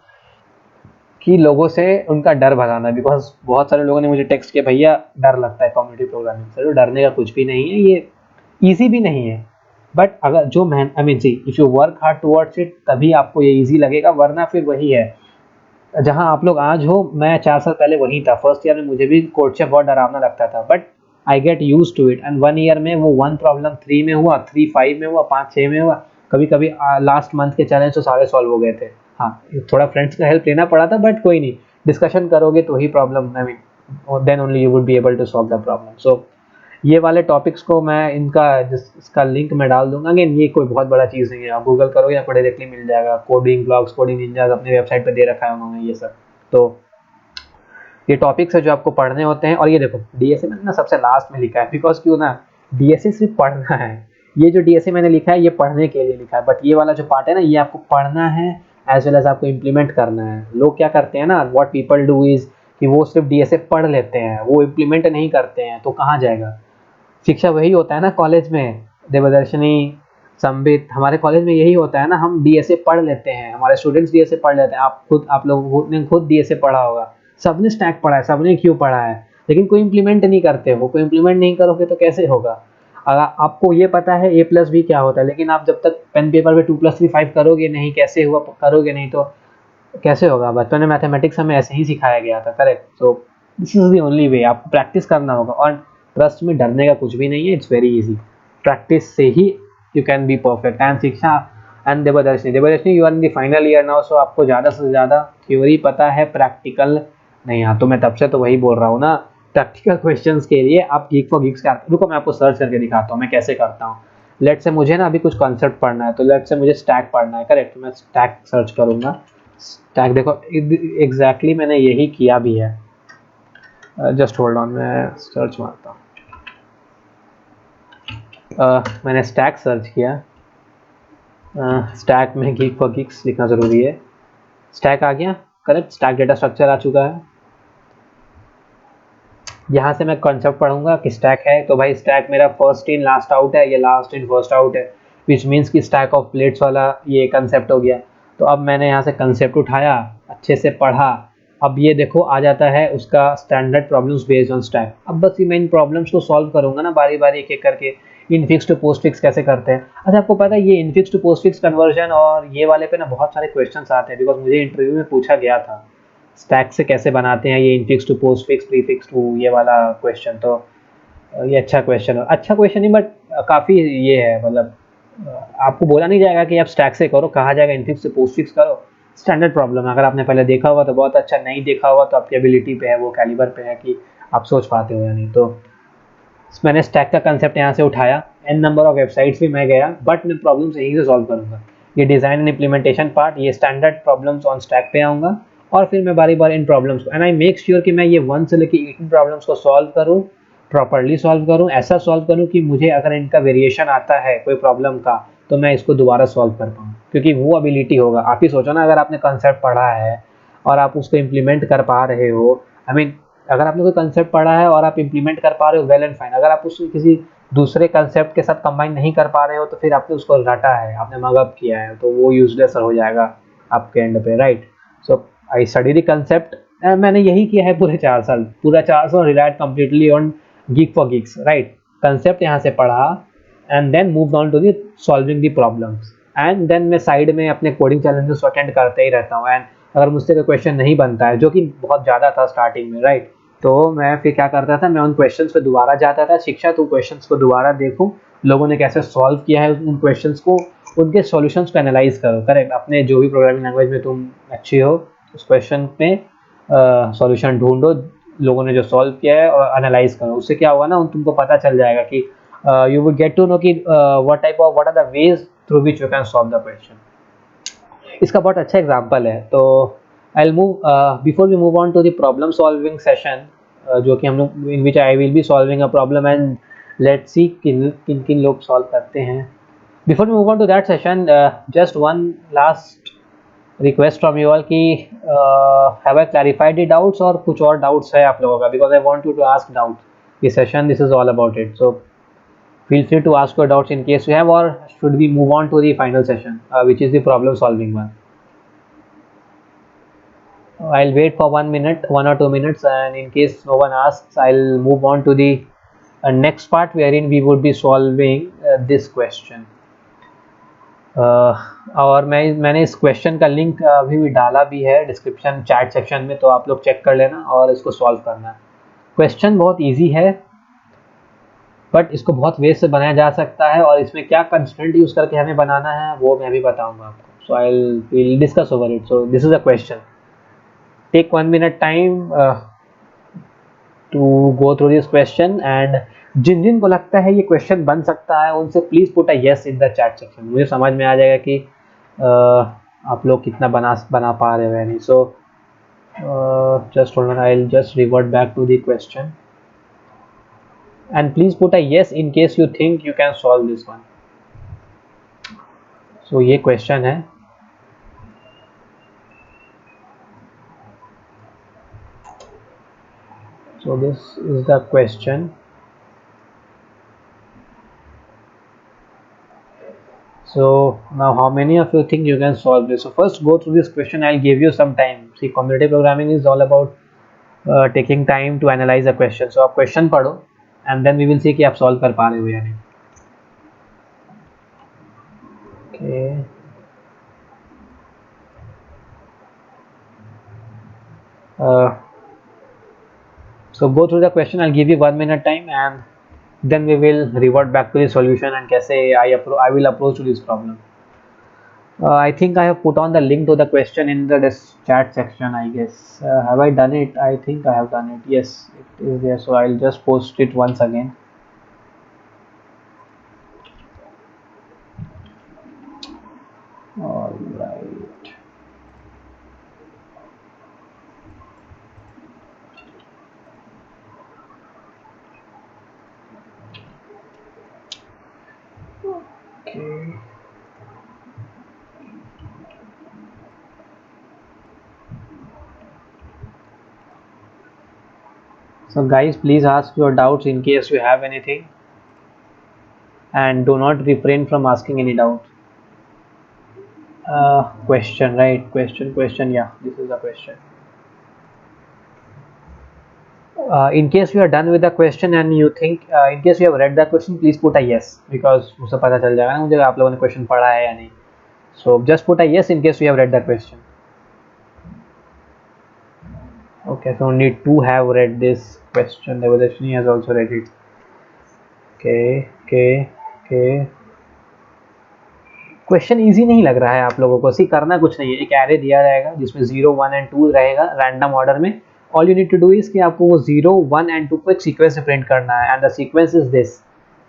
S1: कि लोगों से उनका डर भगाना। बिकॉज बहुत सारे लोगों ने मुझे टेक्स्ट किया, भैया डर लगता है कम्युनिटी प्रोग्रामिंग से। तो डरने का कुछ भी नहीं है, ये ईजी भी नहीं है, बट अगर जो I mean see, if you work hard towards it तभी आपको ये ईजी लगेगा, वरना फिर वही है जहां आप लोग आज हो। मैं 4 साल पहले वही था, फर्स्ट ईयर में मुझे भी कोड से बहुत डरावना लगता था, but I get use to it, and 1 year में वो 1 प्रॉब्लम 3 में हुआ, 3 5 में हुआ, 5 6 में हुआ, कभी कभी लास्ट मंथ के चैलेंज तो सारे सॉल्व हो गए थे। हाँ, थोड़ा फ्रेंड्स का हेल्प लेना पड़ा था, बट कोई नहीं, डिस्कशन करोगे तो ही problem, I mean then only you would be able to solve the problem. So ये वाले टॉपिक्स को मैं इसका लिंक मैं डाल दूंगा। अगेन ये कोई बहुत बड़ा चीज़ नहीं है, आप गूगल करोगे आपको डायरेक्टली मिल जाएगा। कोडिंग ब्लॉग्स, कोडिंग निंजास अपने वेबसाइट पे दे रखा है उन्होंने ये सब। तो ये टॉपिक्स है जो आपको पढ़ने होते हैं। और ये देखो डीएसए मैंने ना सबसे लास्ट में लिखा है, बिकॉज क्यों ना, डीएसए सिर्फ पढ़ना है। ये जो डीएसए मैंने लिखा है ये पढ़ने के लिए लिखा है, बट ये वाला जो पार्ट है ना, ये आपको पढ़ना है एज वेल एज आपको इम्प्लीमेंट करना है। लोग क्या करते हैं ना, व्हाट पीपल डू इज कि वो सिर्फ डीएसए पढ़ लेते हैं, वो इम्प्लीमेंट नहीं करते हैं, तो कहाँ जाएगा। शिक्षा वही होता है ना कॉलेज में, देवदर्शनी, संबित, हमारे कॉलेज में यही होता है ना, हम डीएसए पढ़ लेते हैं, हमारे स्टूडेंट्स डीएसए पढ़ लेते हैं। आप लोगों ने खुद डीएसए पढ़ा होगा, सबने स्टैक पढ़ा है, सबने क्यों पढ़ा है, लेकिन कोई इंप्लीमेंट नहीं करते हो। कोई इंप्लीमेंट नहीं करोगे तो कैसे होगा। अगर आपको ये पता है ए प्लस बी क्या होता है, लेकिन आप जब तक पेन पेपर पे 2 + 3 5 करोगे नहीं, कैसे हुआ, करोगे नहीं तो कैसे होगा। बचपन में मैथमेटिक्स हमें ऐसे ही सिखाया गया था, correct. So this is the only way, आपको प्रैक्टिस करना होगा। और ट्रस्ट में डरने का कुछ भी नहीं है, इट्स वेरी इजी। प्रैक्टिस से ही you can be perfect. And Shiksha and Devdarshani you are in the final year now, so आपको ज़्यादा से ज़्यादा थ्योरी पता है, प्रैक्टिकल नहीं। हाँ, तो मैं तब से तो वही बोल रहा हूँ ना, प्रैक्टिकल क्वेश्चंस के लिए आप गीक फॉर गीक्स का, रुको मैं आपको सर्च करके दिखाता हूँ मैं कैसे करता हूँ। लेट से मुझे ना अभी कुछ कॉन्सेप्ट पढ़ना है, तो लेट से मुझे स्टैक पढ़ना है, करेक्ट। मैं स्टैक सर्च करूँगा। स्टैक देखो एग्जैक्टली मैंने यही किया भी है। जस्ट होल्ड ऑन, मैं सर्च मारता हूँ। मैंने स्टैक सर्च किया। स्टैक में गीक फॉर गीक्स लिखना ज़रूरी है। स्टैक आ गया, करेक्ट। स्टैक डेटा स्ट्रक्चर आ चुका है। यहाँ से मैं कॉन्सेप्ट पढ़ूंगा कि स्टैक है, तो भाई स्टैक मेरा फर्स्ट इन लास्ट आउट है, ये लास्ट इन फर्स्ट आउट है, विच मीन्स कि स्टैक ऑफ प्लेट्स वाला ये कंसेप्ट हो गया। तो अब मैंने यहाँ से कंसेप्ट उठाया, अच्छे से पढ़ा। अब ये देखो आ जाता है उसका standard problems based on stack. अब बस ये मैं इन प्रॉब्लम्स को सॉल्व करूंगा ना बारी बारी एक एक करके। इनफिक्स टू पोस्ट फिक्स कैसे करते हैं, अच्छा आपको पता है ये infix to postfix conversion और ये वाले पे ना बहुत सारे क्वेश्चन आते हैं, बिकॉज मुझे इंटरव्यू में पूछा गया था स्टैक से कैसे बनाते हैं ये infix to postfix prefix to, ये वाला क्वेश्चन। तो ये अच्छा क्वेश्चन है, अच्छा क्वेश्चन नहीं, बट काफ़ी ये है, मतलब आपको बोला नहीं जाएगा कि आप स्टैक से करो, कहा जाएगा इनफिक्स से पोस्ट फिक्स करो। स्टैंडर्ड प्रॉब्लम है, अगर आपने पहले देखा हुआ तो बहुत अच्छा, नहीं देखा हुआ तो आपकी एबिलिटी पे है, वो कैलिबर पे है कि आप सोच पाते हो या नहीं। तो मैंने स्टैक का कंसेप्ट यहाँ से उठाया, एन नंबर ऑफ वेबसाइट्स भी मैं गया, बट मैं प्रॉब्लम्स यहीं से सॉल्व करूँगा। ये डिज़ाइन एंड इम्प्लीमेंटेशन पार्ट, ये स्टैंडर्ड प्रॉब्लम्स ऑन स्टैक पे आऊँगा, और फिर मैं बारी बारी इन प्रॉब्लम्स को, एंड आई मेक श्योर कि मैं ये 1 से लेकर 18 प्रॉब्लम्स को सॉल्व करूँ, प्रॉपरली सॉल्व करूँ, ऐसा सॉल्व करूँ कि मुझे अगर इनका वेरिएशन आता है कोई प्रॉब्लम का, तो मैं इसको दोबारा सॉल्व कर पाऊँ। क्योंकि वो एबिलिटी होगा। आप ही सोचो ना, अगर आपने कंसेप्ट पढ़ा है और आप उसको इम्प्लीमेंट कर पा रहे हो, आई मीन अगर आपने कोई कंसेप्ट पढ़ा है और आप इम्प्लीमेंट कर पा रहे हो, वेल एंड फाइन। अगर आप उसको किसी दूसरे कंसेप्ट के साथ कंबाइन नहीं कर पा रहे हो तो फिर आपने उसको रटा है, आपने मगअप किया है, तो वो यूजलेस हो जाएगा आपके एंड पे, right. So I study the concept, मैंने यही किया है पूरे 4 साल, पूरा 4 साल relied completely on geek for geeks, right. Concept यहाँ से पढ़ा and then move on to the solving the problems, and then मैं साइड में अपने कोडिंग चैलेंजेस अटेंड करते ही रहता हूँ। एंड अगर मुझसे कोई क्वेश्चन नहीं बनता है, जो कि बहुत ज़्यादा था स्टार्टिंग में, राइट, तो मैं फिर क्या करता था, मैं उन क्वेश्चंस पे दोबारा जाता था, शिक्षा तो क्वेश्चंस को दोबारा देखूं, लोगों ने कैसे सॉल्व किया है उन क्वेश्चंस को, उनके सॉल्यूशंस को एनालाइज करो, करेक्ट। अपने जो भी प्रोग्रामिंग लैंग्वेज में तुम अच्छी हो, उस क्वेश्चन पे सॉल्यूशन ढूंढो, लोगों ने जो सॉल्व किया है, और एनालाइज करो। उससे क्या होगा ना, तुमको पता चल जाएगा कि you would get to know कि what are the ways through which you can solve the question. इसका बहुत अच्छा एग्जाम्पल है। तो I move before we move on to the problem solving session, जो कि हम लोग in which I will be solving a problem and let's see किन किन किन लोग सॉल्व करते हैं। Before we move on to that session, just one last request from you all कि have I clarified the doubts, और कुछ और डाउट्स है आप लोगों का, because I want you to ask doubt ये session, this is all about it. So feel free to ask your doubts in case you have, or should we move on to the final session, which is the problem solving one. I'll wait for 1 minute, 1 or 2 minutes, and in case no one asks, I'll move on to the next part wherein we would be solving this question. और मैंने इस question का link अभी भी डाला भी है description chat section में, तो आप लोग चेक कर लेना और इसको सॉल्व करना। क्वेश्चन बहुत इजी है, बट इसको बहुत वे से बनाया जा सकता है, और इसमें क्या कंस्ट्रेंट यूज़ करके हमें बनाना है वो मैं भी बताऊंगा आपको। So I will discuss over it. So this is a question, take 1 minute time to go through this question, and जिन जिन को लगता है ये क्वेश्चन बन सकता है उनसे please put a yes in the chat section. मुझे समझ में आ जाएगा कि आप लोग कितना बना पा रहे हो यानी। So just hold on, I will just revert back to the question, and please put a yes in case you think you can solve this one. So ये question है, so this is the question. So now how many of you think you can solve this? So first go through this question, I'll give you some time. See, competitive programming is all about taking time to analyze a question. So आप question पढ़ो and then we will see कि आप solve कर पा रहे हो या नहीं। Okay. So go through the question, I'll give you 1 minute time, and then we will revert back to the solution and कैसे I will approach to this problem. I think I have put on the link to the question in the chat section, I guess. Have I done it? I think I have done it. Yes, it is there. So I'll just post it once again. All right. Okay. So guys, please ask your doubts in case you have anything, and do not refrain from asking any doubt. Question, right? Question. Yeah, this is the question. In case you are done with the question and you think, in case you have read the question, please put a yes, because मुझे पता चल जाएगा ना मुझे आप लोगों ने question पढ़ा है या नहीं. So just put a yes in case you have read the question. Okay, so only two have read this question. Devadashini has also read it. Okay. Question easy नहीं लग रहा है आप लोगों को? सी करना कुछ नहीं है, एक एरे दिया जाएगा जिसमें 0, 1 एंड 2 रहेगा रैंडम ऑर्डर में। All you need to do is कि आपको वो 0, 1 एंड 2 को एक सीक्वेंस में प्रिंट करना है, and the sequence is this.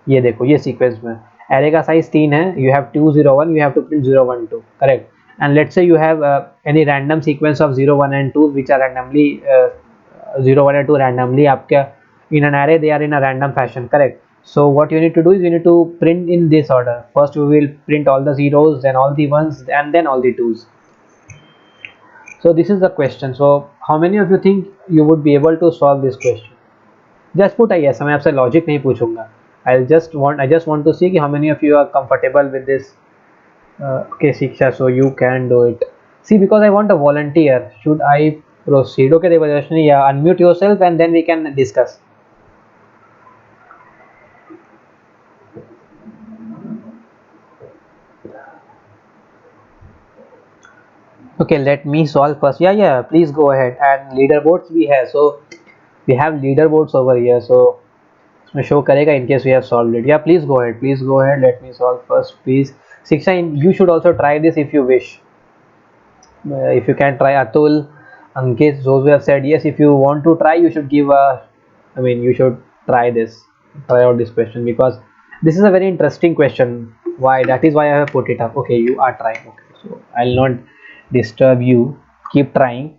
S1: ये देखो, ये सीक्वेंस में एरे का साइज 3 है, you have 2, 0, 1, you have to print 0, 1, 2, correct. And let's say you have any random sequence of 0, 1 and 2 which are randomly 0, 1 and 2 randomly आपके in an array, they are in a random fashion, correct. So what you need to do is you need to print in this order. First we will print all the zeros, then all the ones, and then all the twos. So this is the question. So how many of you think you would be able to solve this question? Just put a yes. मैं आपसे logic नहीं पूछूंगा. I just want to see कि how many of you are comfortable with this. Okay, Shiksha, so you can do it. See, because I want a volunteer, should I proceed? Okay, Devajashni, yeah, unmute yourself and then we can discuss. Okay, let me solve first. Yeah, please go ahead. And leaderboards we have, so we have leaderboards over here, so इसमें show करेगा in case we have solved it. Yeah, please go ahead. Please go ahead. Let me solve first, please. Shiksha, you should also try this if you wish. If you can try, Atul, Ankit, those who have said yes, if you want to try, you should give a, I mean, you should try out this question, because this is a very interesting question. Why? That is why I have put it up. Okay, you are trying. Okay, so I'll not disturb you. Keep trying.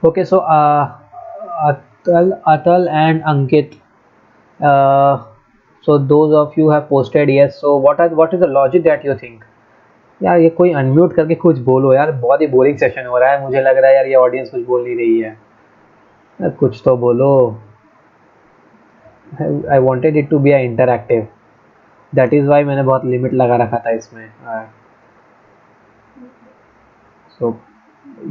S1: Okay, so Atal and Ankit. Uh, so those of you have posted yes. So what is the logic that you think? यार ये कोई unmute करके कुछ बोलो यार, बहुत ही boring session हो रहा है, मुझे लग रहा है यार ये ऑडियंस कुछ बोल नहीं रही है यार, कुछ तो बोलो. I wanted it to be interactive, that is why मैंने बहुत लिमिट लगा रखा था इसमें. So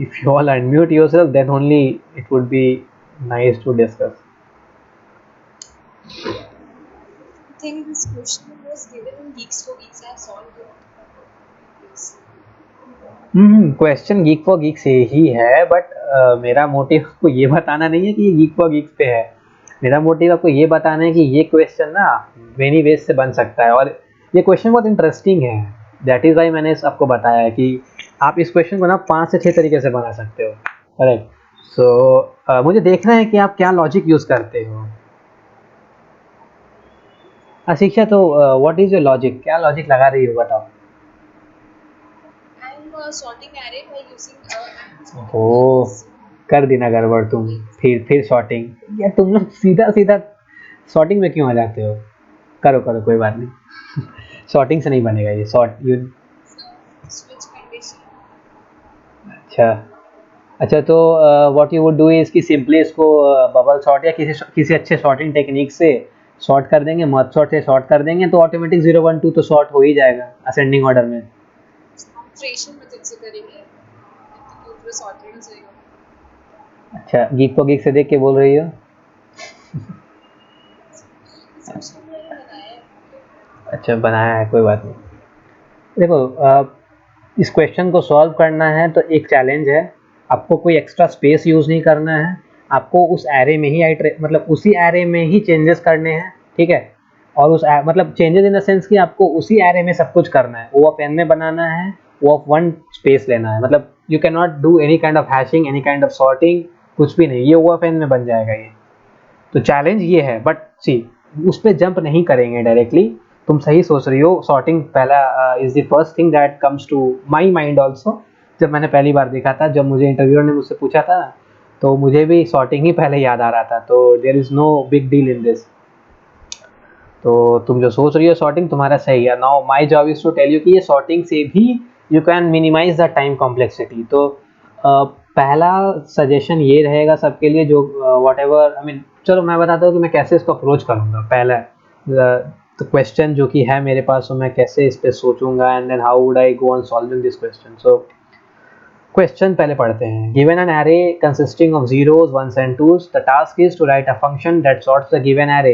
S1: if you all unmute yourself then only it would be nice to discuss.
S2: I think this question was given in Geeks for Geeks. I have solved it. Yes.
S1: Question geek for geek से ही है, but मेरा motive आपको ये बताना नहीं है कि ये गीक फॉर गीक्स पे है. मेरा मोटिव आपको ये बताना है कि ये क्वेश्चन ना मेनी वेज से बन सकता है, और ये क्वेश्चन बहुत इंटरेस्टिंग है. दैट इज़ वाई मैंने आपको बताया है कि आप इस क्वेश्चन को ना 5 से 6 तरीके से बना सकते हो. करेक्ट. सो मुझे देखना है कि आप क्या लॉजिक यूज़ करते हो. शिक्षा, तो व्हाट इज़ योर लॉजिक, क्या लॉजिक लगा रही हो बताओ.
S2: I'm sorting array by using
S1: ओह, कर दी ना गड़बड़ तुम. फिर सॉर्टिंग, या तुम लोग सीधा सीधा सॉर्टिंग में क्यों आ जाते हो. करो करो, कोई बात नहीं. सॉर्टिंग से नहीं बनेगा ये सॉर्ट यू.
S2: switch condition.
S1: अच्छा तो what you would do is कि सिंपली इसको बबल सॉर्ट या किसी अच्छे सॉर्टिंग टेक्निक से सॉर्ट कर देंगे, मर्ज सॉर्ट से सॉर्ट कर देंगे, तो ऑटोमेटिक 0 1 2 तो सॉर्ट हो ही जाएगा असेंडिंग ऑर्डर में.
S2: Operation मेथड से करेंगे. तो पूरा सॉर्टेड हो जाएगा.
S1: अच्छा, गीक को गीक से देख के बोल रही हो.
S2: Section मैंने बनाया है.
S1: अच्छा, बनाया है, कोई बात नहीं. देखो, इस क्वेश्चन को सॉल्व करना है तो एक चैलेंज है. आपको कोई एक्स्ट्रा स्पेस यूज़ नहीं करना है. आपको उस एरे में ही मतलब उसी एरे में ही चेंजेस करने हैं, ठीक है. और मतलब चेंजेस इन द सेंस कि आपको उसी एरे में सब कुछ करना है. ओ ऑफ एन में बनाना है, ओ ऑफ वन स्पेस लेना है. मतलब you can not do any kind of hashing, any kind of sorting, कुछ भी नहीं. ये ओ ऑफ एन में बन जाएगा ये. तो चैलेंज ये है, बट सी उस पर जंप नहीं करेंगे डायरेक्टली. तुम सही सोच रही हो. सॉर्टिंग पहला is the first thing that comes to my mind also. जब मैंने पहली बार देखा था, जब मुझे इंटरव्यूअर ने मुझसे पूछा था ना, तो मुझे भी सॉर्टिंग ही पहले याद आ रहा था. तो there is no big deal in this. तो तुम जो सोच रही हो सॉर्टिंग तुम्हारा सही है. Now my job is to tell you कि ये सॉर्टिंग से भी you can minimize the time complexity. तो पहला सजेशन ये रहेगा सबके लिए, जो वॉट एवर आई मीन, चलो मैं बताता हूँ कि मैं कैसे इसको अप्रोच करूँगा. पहला तो क्वेश्चन जो कि है मेरे पास, तो मैं कैसे इस पर सोचूंगा, and then how would I go on solving this question. So question पहले पढ़ते हैं. Given an array consisting of zeros, ones and twos, the task is to write a function that sorts the given array.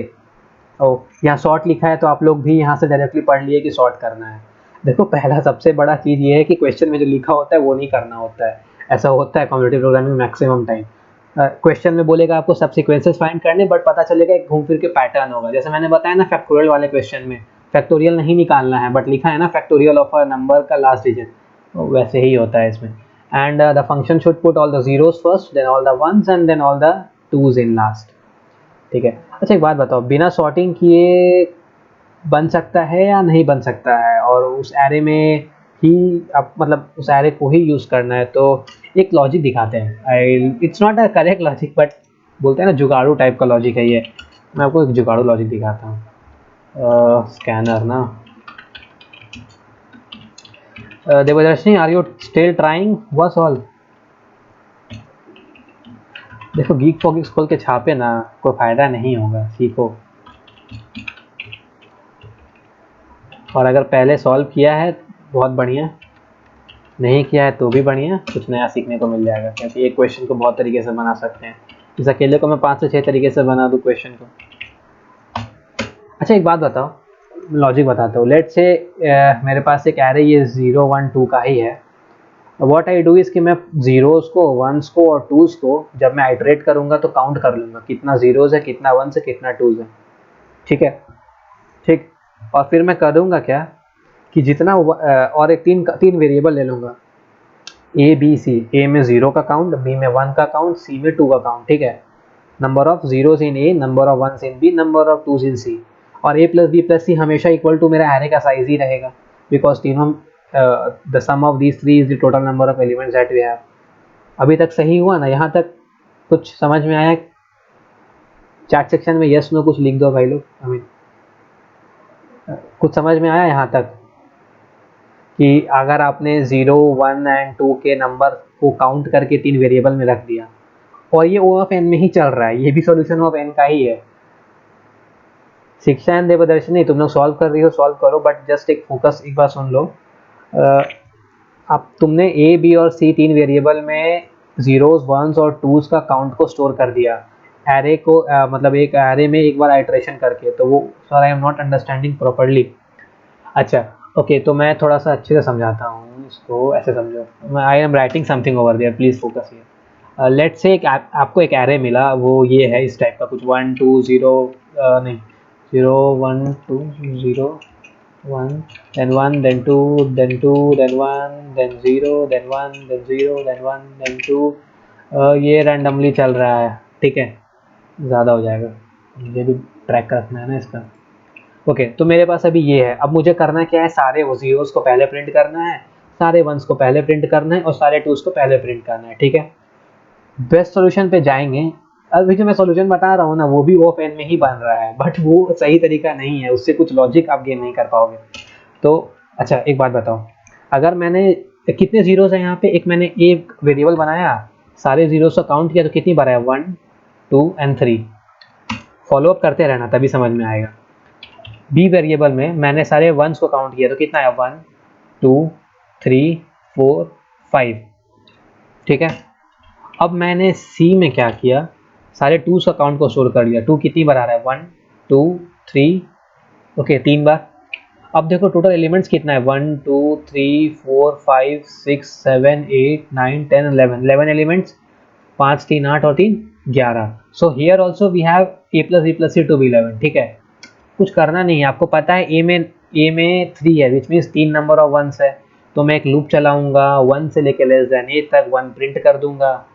S1: यहाँ sort लिखा है तो आप लोग भी यहाँ से डायरेक्टली पढ़ लिए कि सॉर्ट करना है. देखो, पहला सबसे बड़ा चीज़ ये है कि क्वेश्चन में जो लिखा होता है वो नहीं करना होता है. ऐसा होता है कॉम्पिटिटिव प्रोग्रामिंग में मैक्सिमम टाइम. क्वेश्चन में बोलेगा आपको सब सीक्वेंसेस फाइंड करने, बट पता चलेगा एक घूम फिर के पैटर्न होगा. जैसे मैंने बताया ना फैक्टोरियल वाले क्वेश्चन में, फैक्टोरियल नहीं निकालना है, बट लिखा है ना फैक्टोरियल ऑफ अ नंबर का लास्ट डिजिट, वैसे ही होता है इसमें. And the function should put all the zeros first, then all the ones, and then all the twos in last. ठीक है. अच्छा, एक बात बताओ, बिना सॉर्टिंग किए बन सकता है या नहीं बन सकता है, और उस एरे में ही, आप मतलब उस एरे को ही यूज़ करना है, तो एक लॉजिक दिखाते हैं। It's not a correct logic, but बोलते हैं ना जुगाड़ू टाइप का लॉजिक है ये। मैं आपको एक जुगाड़ू लॉजिक दिखाता हूँ। स्कैनर ना, देवदर्शनी आर यू स्टिल ट्राइंग, हुआ सॉल्व? देखो गीक फॉगिक्स खोल के छापे ना, कोई फ़ायदा नहीं होगा, सीखो। और अगर पहले सॉल्व किया है बहुत बढ़िया, नहीं किया है तो भी बढ़िया, कुछ नया सीखने को मिल जाएगा, क्योंकि एक क्वेश्चन को बहुत तरीके से बना सकते हैं। इस अकेले को मैं 5 से 6 तरीके से बना दूँ क्वेश्चन को। अच्छा एक बात बताओ, लॉजिक बताता हूँ। लेट्स से मेरे पास एक एरे ये 0 1 2 का ही है। व्हाट आई डू इज़ कि मैं ज़ीरोज़ को, वंस को और टूज़ को जब मैं आइटरेट करूँगा तो काउंट कर लूँगा, कितना ज़ीरोज़ है, कितना वंस है, कितना टूज़ है, ठीक है? ठीक। और फिर मैं करूँगा क्या कि जितना और एक तीन वेरिएबल ले लूँगा, ए बी सी। ए में 0 का काउंट, बी में 1 का काउंट, सी में 2 का काउंट, ठीक है? Number of zeros in a, number of ones in b, number of twos in c. और a plus b plus c हमेशा इक्वल टू मेरा एरे का साइज ही रहेगा, बिकॉज तीनों the sum of these three is the total number of elements that we have. अभी तक सही हुआ ना? यहाँ तक कुछ समझ में आया? चैट सेक्शन में यस नो कुछ लिख दो भाई लोग। कुछ समझ में आया यहाँ तक कि अगर आपने 0 1 एंड 2 के नंबर को काउंट करके 3 वेरिएबल में रख दिया, और ये ओ ऑफ एन में ही चल रहा है, ये भी सॉल्यूशन ऑफ एन का ही है। शिक्षा एंड देवदर्शनी, तुम लोग सॉल्व कर रही हो, सॉल्व करो, बट जस्ट एक फोकस, एक बार सुन लो। अब तुमने ए बी और सी तीन वेरिएबल में जीरोज वंस और टूज का काउंट को स्टोर कर दिया एरे को, मतलब एक एरे में एक बार आइट्रेशन करके, तो वो sir I am not understanding properly. अच्छा ओके, तो मैं थोड़ा सा अच्छे से समझाता हूँ इसको, ऐसे समझो। मैं I am writing something over there, please focus here. Let's say आपको एक एरे मिला, वो ये है इस टाइप का कुछ, 1 2 0, नहीं 0 1 2 0 1, then 1 then 2 then 2 then 1 then 0 then 1 then 0 then 1 then 2। ये रैंडमली चल रहा है, ठीक है? ज़्यादा हो जाएगा, मुझे भी ट्रैक रखना है ना इसका। ओके, तो मेरे पास अभी ये है। अब मुझे करना क्या है, सारे वो जीरोज़ को पहले प्रिंट करना है, सारे वंस को पहले प्रिंट करना है, और सारे टूज़ को पहले प्रिंट करना है, ठीक है? बेस्ट सॉल्यूशन पे जाएंगे। अभी जो मैं सॉल्यूशन बता रहा हूँ ना, वो भी वो पेन में ही बन रहा है, बट वो सही तरीका नहीं है, उससे कुछ लॉजिक आप गेन नहीं कर पाओगे। तो अच्छा एक बात बताओ, अगर मैंने कितने जीरोज़ हैं यहाँ पे, एक मैंने एक वेरिएबल बनाया, सारे जीरोज़ को काउंट किया, तो कितनी बार है, 1 2 एंड 3। फॉलो अप करते रहना तभी समझ में आएगा। बी वेरिएबल में मैंने सारे वंस को काउंट किया, तो कितना है, 1 2 3 4 5, ठीक है? अब मैंने सी में क्या किया, सारे टूज का काउंट को स्टोर कर लिया। टू कितनी बार आ रहा है, 1 2 3, ओके 3 बार। अब देखो टोटल एलिमेंट्स कितना है, 1 2 3 4 5 6 7 8 9 10 11, 11 एलिमेंट्स, 5 3 8 और 3 11। So here also we have a plus b plus c to be 11, ठीक है? कुछ करना नहीं है, आपको पता है ए में 3 है, which means 3 number of ones है। तो मैं एक लूप चलाऊंगा 1 से लेके लेस देन ए तक, 1 प्रिंट कर दूंगा।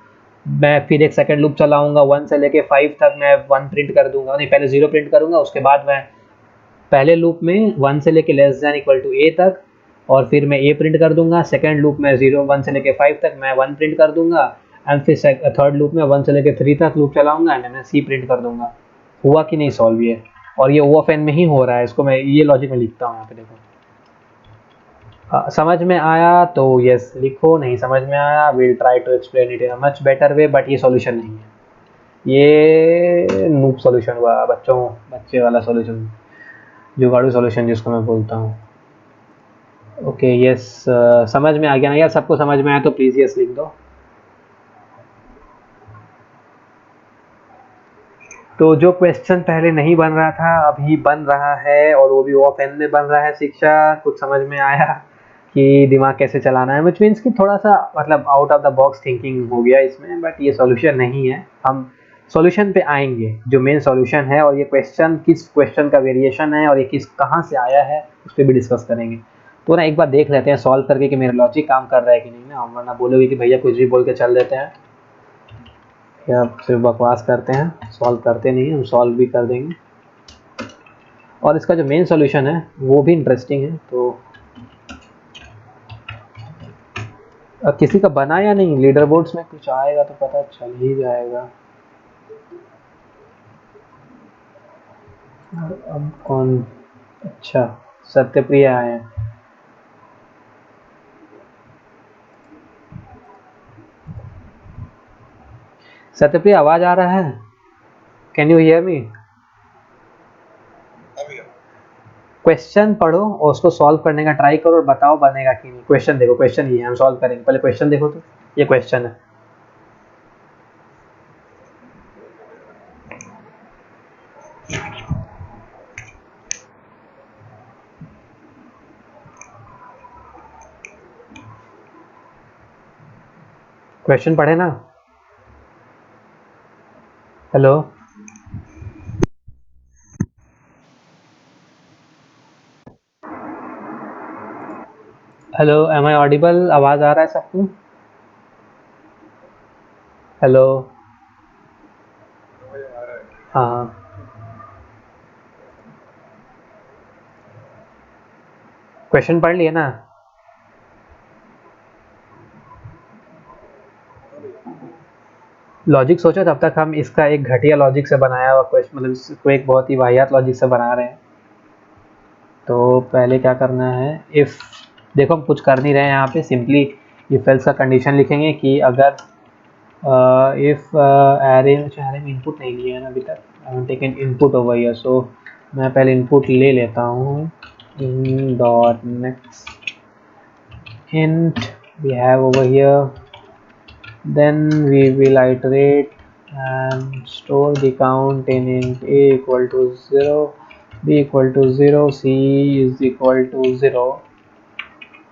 S1: मैं फिर एक सेकंड लूप चलाऊंगा 1 से लेके 5 तक, मैं 1 प्रिंट कर दूंगा, नहीं पहले 0 प्रिंट करूंगा, उसके बाद मैं पहले लूप में 1 से लेके लेस देन इक्वल टू ए तक, और फिर मैं ए प्रिंट कर दूंगा। सेकंड लूप में 1 से लेके 5 तक मैं 1 प्रिंट कर दूंगा, एंड फिर थर्ड लूप में 1 से लेके 3 तक लूप चलाऊंगा, एंड मैं सी प्रिंट कर दूंगा। हुआ कि नहीं सॉल्व ये? और ये ओ ऑफ एन में ही हो रहा है, इसको मैं ये लॉजिक में लिखता हूँ यहाँ पे, देखो। समझ में आया तो यस लिखो, नहीं समझ में आया will try to explain it in a much better way, but ये सॉल्यूशन नहीं है, ये नूब सॉल्यूशन हुआ, बच्चे वाला सॉल्यूशन, जुगाड़ू सॉल्यूशन जिसको मैं बोलता हूँ। ओके यस, समझ में आ गया ना यार? सबको समझ में आया तो प्लीज़ यस लिख दो। तो जो क्वेश्चन पहले नहीं बन रहा था अभी बन रहा है, और वो भी ऑफ एन में बन रहा है। शिक्षा, कुछ समझ में आया कि दिमाग कैसे चलाना है? विच मीन्स कि थोड़ा सा मतलब out of the box thinking हो गया इसमें, बट ये सॉल्यूशन नहीं है। हम सॉल्यूशन पे आएंगे, जो मेन सॉल्यूशन है, और ये क्वेश्चन किस क्वेश्चन का वेरिएशन है, और ये किस कहाँ से आया है, उस पर भी डिस्कस करेंगे। तो ना एक बार देख लेते हैं सॉल्व करके कि मेरा लॉजिक काम कर रहा है कि नहीं ना, वरना बोलोगे कि भैया कुछ भी बोल के चल देते हैं, या सिर्फ बकवास करते हैं, सॉल्व करते नहीं हैं। हम सॉल्व भी कर देंगे, और इसका जो मेन सॉल्यूशन है वो भी इंटरेस्टिंग है। तो किसी का बना या नहीं, लीडर बोर्ड्स में कुछ आएगा तो पता चल ही जाएगा। अब कौन, अच्छा सत्यप्रिया आए हैं। सत्यप्रिया आवाज आ रहा है? Can you hear me? Question पढ़ो और उसको सॉल्व करने का ट्राई करो और बताओ बनेगा कि नहीं। क्वेश्चन देखो, क्वेश्चन ये है, हम सॉल्व करेंगे, पहले क्वेश्चन देखो। तो ये क्वेश्चन है। क्वेश्चन पढ़े ना? Hello hello, am I audible? आवाज आ रहा है सबको? हेलो? हाँ, क्वेश्चन पढ़ लिए ना? लॉजिक सोचो तब तक, हम इसका एक घटिया लॉजिक से बनाया हुआ क्वेश्चन, मतलब इसको एक बहुत ही वाहियात लॉजिक से बना रहे हैं। तो पहले क्या करना है, इफ़, देखो हम कुछ कर नहीं रहे हैं यहाँ पे, सिंपली इफ एल्स का कंडीशन लिखेंगे कि अगर इफ एरे में इनपुट नहीं लिया है ना अभी तक, I have taken input over here, so मैं पहले इनपुट ले लेता हूँ। In dot next int we have over here, then we will iterate and store the count in int a equal to 0, b equal to 0, c is equal to 0,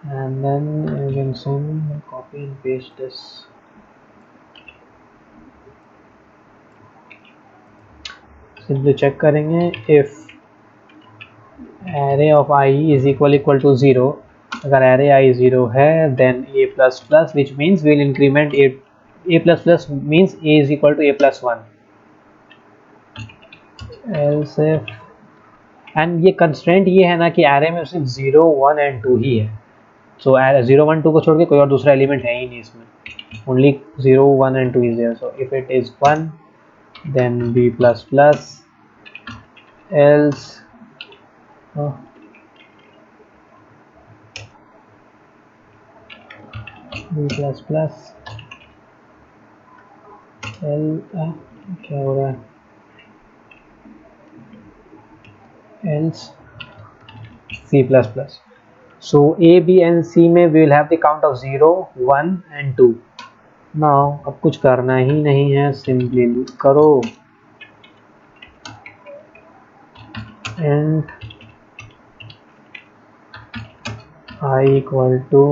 S1: and then you can copy and paste this. Simply check करेंगे if array of I is equal to 0, अगर array I 0 है then a plus plus, which means we will increment a plus plus means a is equal to a plus 1, else if, and ये constraint ये है ना कि array में सिर्फ 0 1 and 2 ही है, सो 0 1 2 को छोड़ के कोई और दूसरा एलिमेंट है ही नहीं इसमें, only 0 1 and 2 is there, so if it is 1 then b plus plus, else b plus plus l क्या हो रहा है, else c plus plus. So a b and c में we will have the count of 0 1 and 2. now अब कुछ करना ही नहीं है, सिंपली करो and I equal to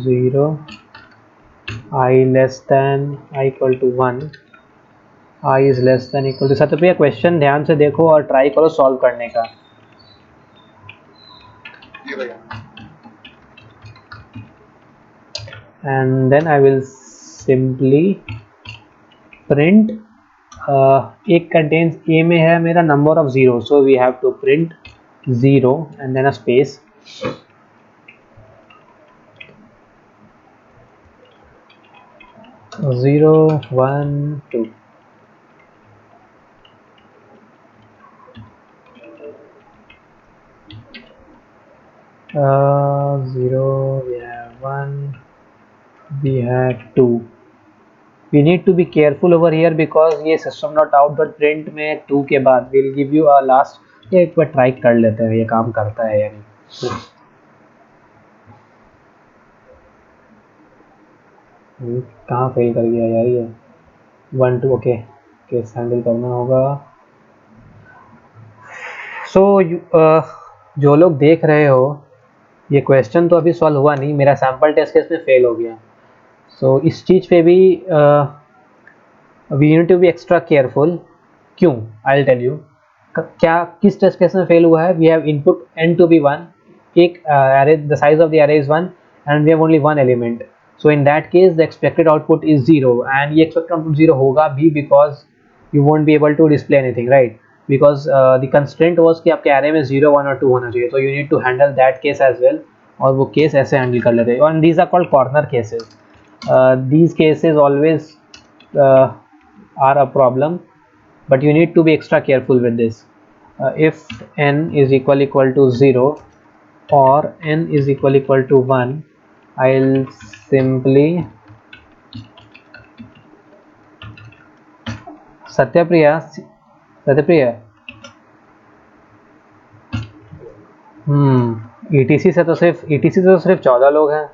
S1: 0, I less than I equal to 1, I is less than equal to, Satyapriya question ध्यान से देखो और ट्राई करो सॉल्व करने का। and then I will simply print एक contains a में है मेरा number of 0, so we have to print 0 and then a space, 0 1 2, 0 we have 1, we have 2, we need to be careful over here because ये system not out dot print में 2 के बाद will give you a last, एक बार try कर लेते हैं ये काम करता है या नहीं। कहाँ फेल कर गया यार ये, 1 2 ओके, केस हैंडल करना होगा। सो जो लोग देख रहे हो, ये क्वेश्चन तो अभी सॉल्व हुआ नहीं, मेरा सैम्पल टेस्ट केस में फेल हो गया, सो इस चीज़ पे भी we need to be extra careful. क्यों, आई विल टेल यू। क्या किस टेस्ट केस में फेल हुआ है, we have input n to be 1, एक array, the size of the array is 1 and we have only one element, so in that case the expected output is 0, and ये expected output 0 होगा भी because you won't be able to display anything, right? because the constraint was कि आपके array में 0 1 और 2 होना चाहिए, so you need to handle that case as well, और वो केस ऐसे हैंडल कर लेते हैं, और these are called corner cases. These cases always are a problem, but you need to be extra careful with this. If n is equal to 0 or n is equal to 1, I'll simply Satyapriya Satyapriya etc से तो सिर्फ 14 लोग हैं,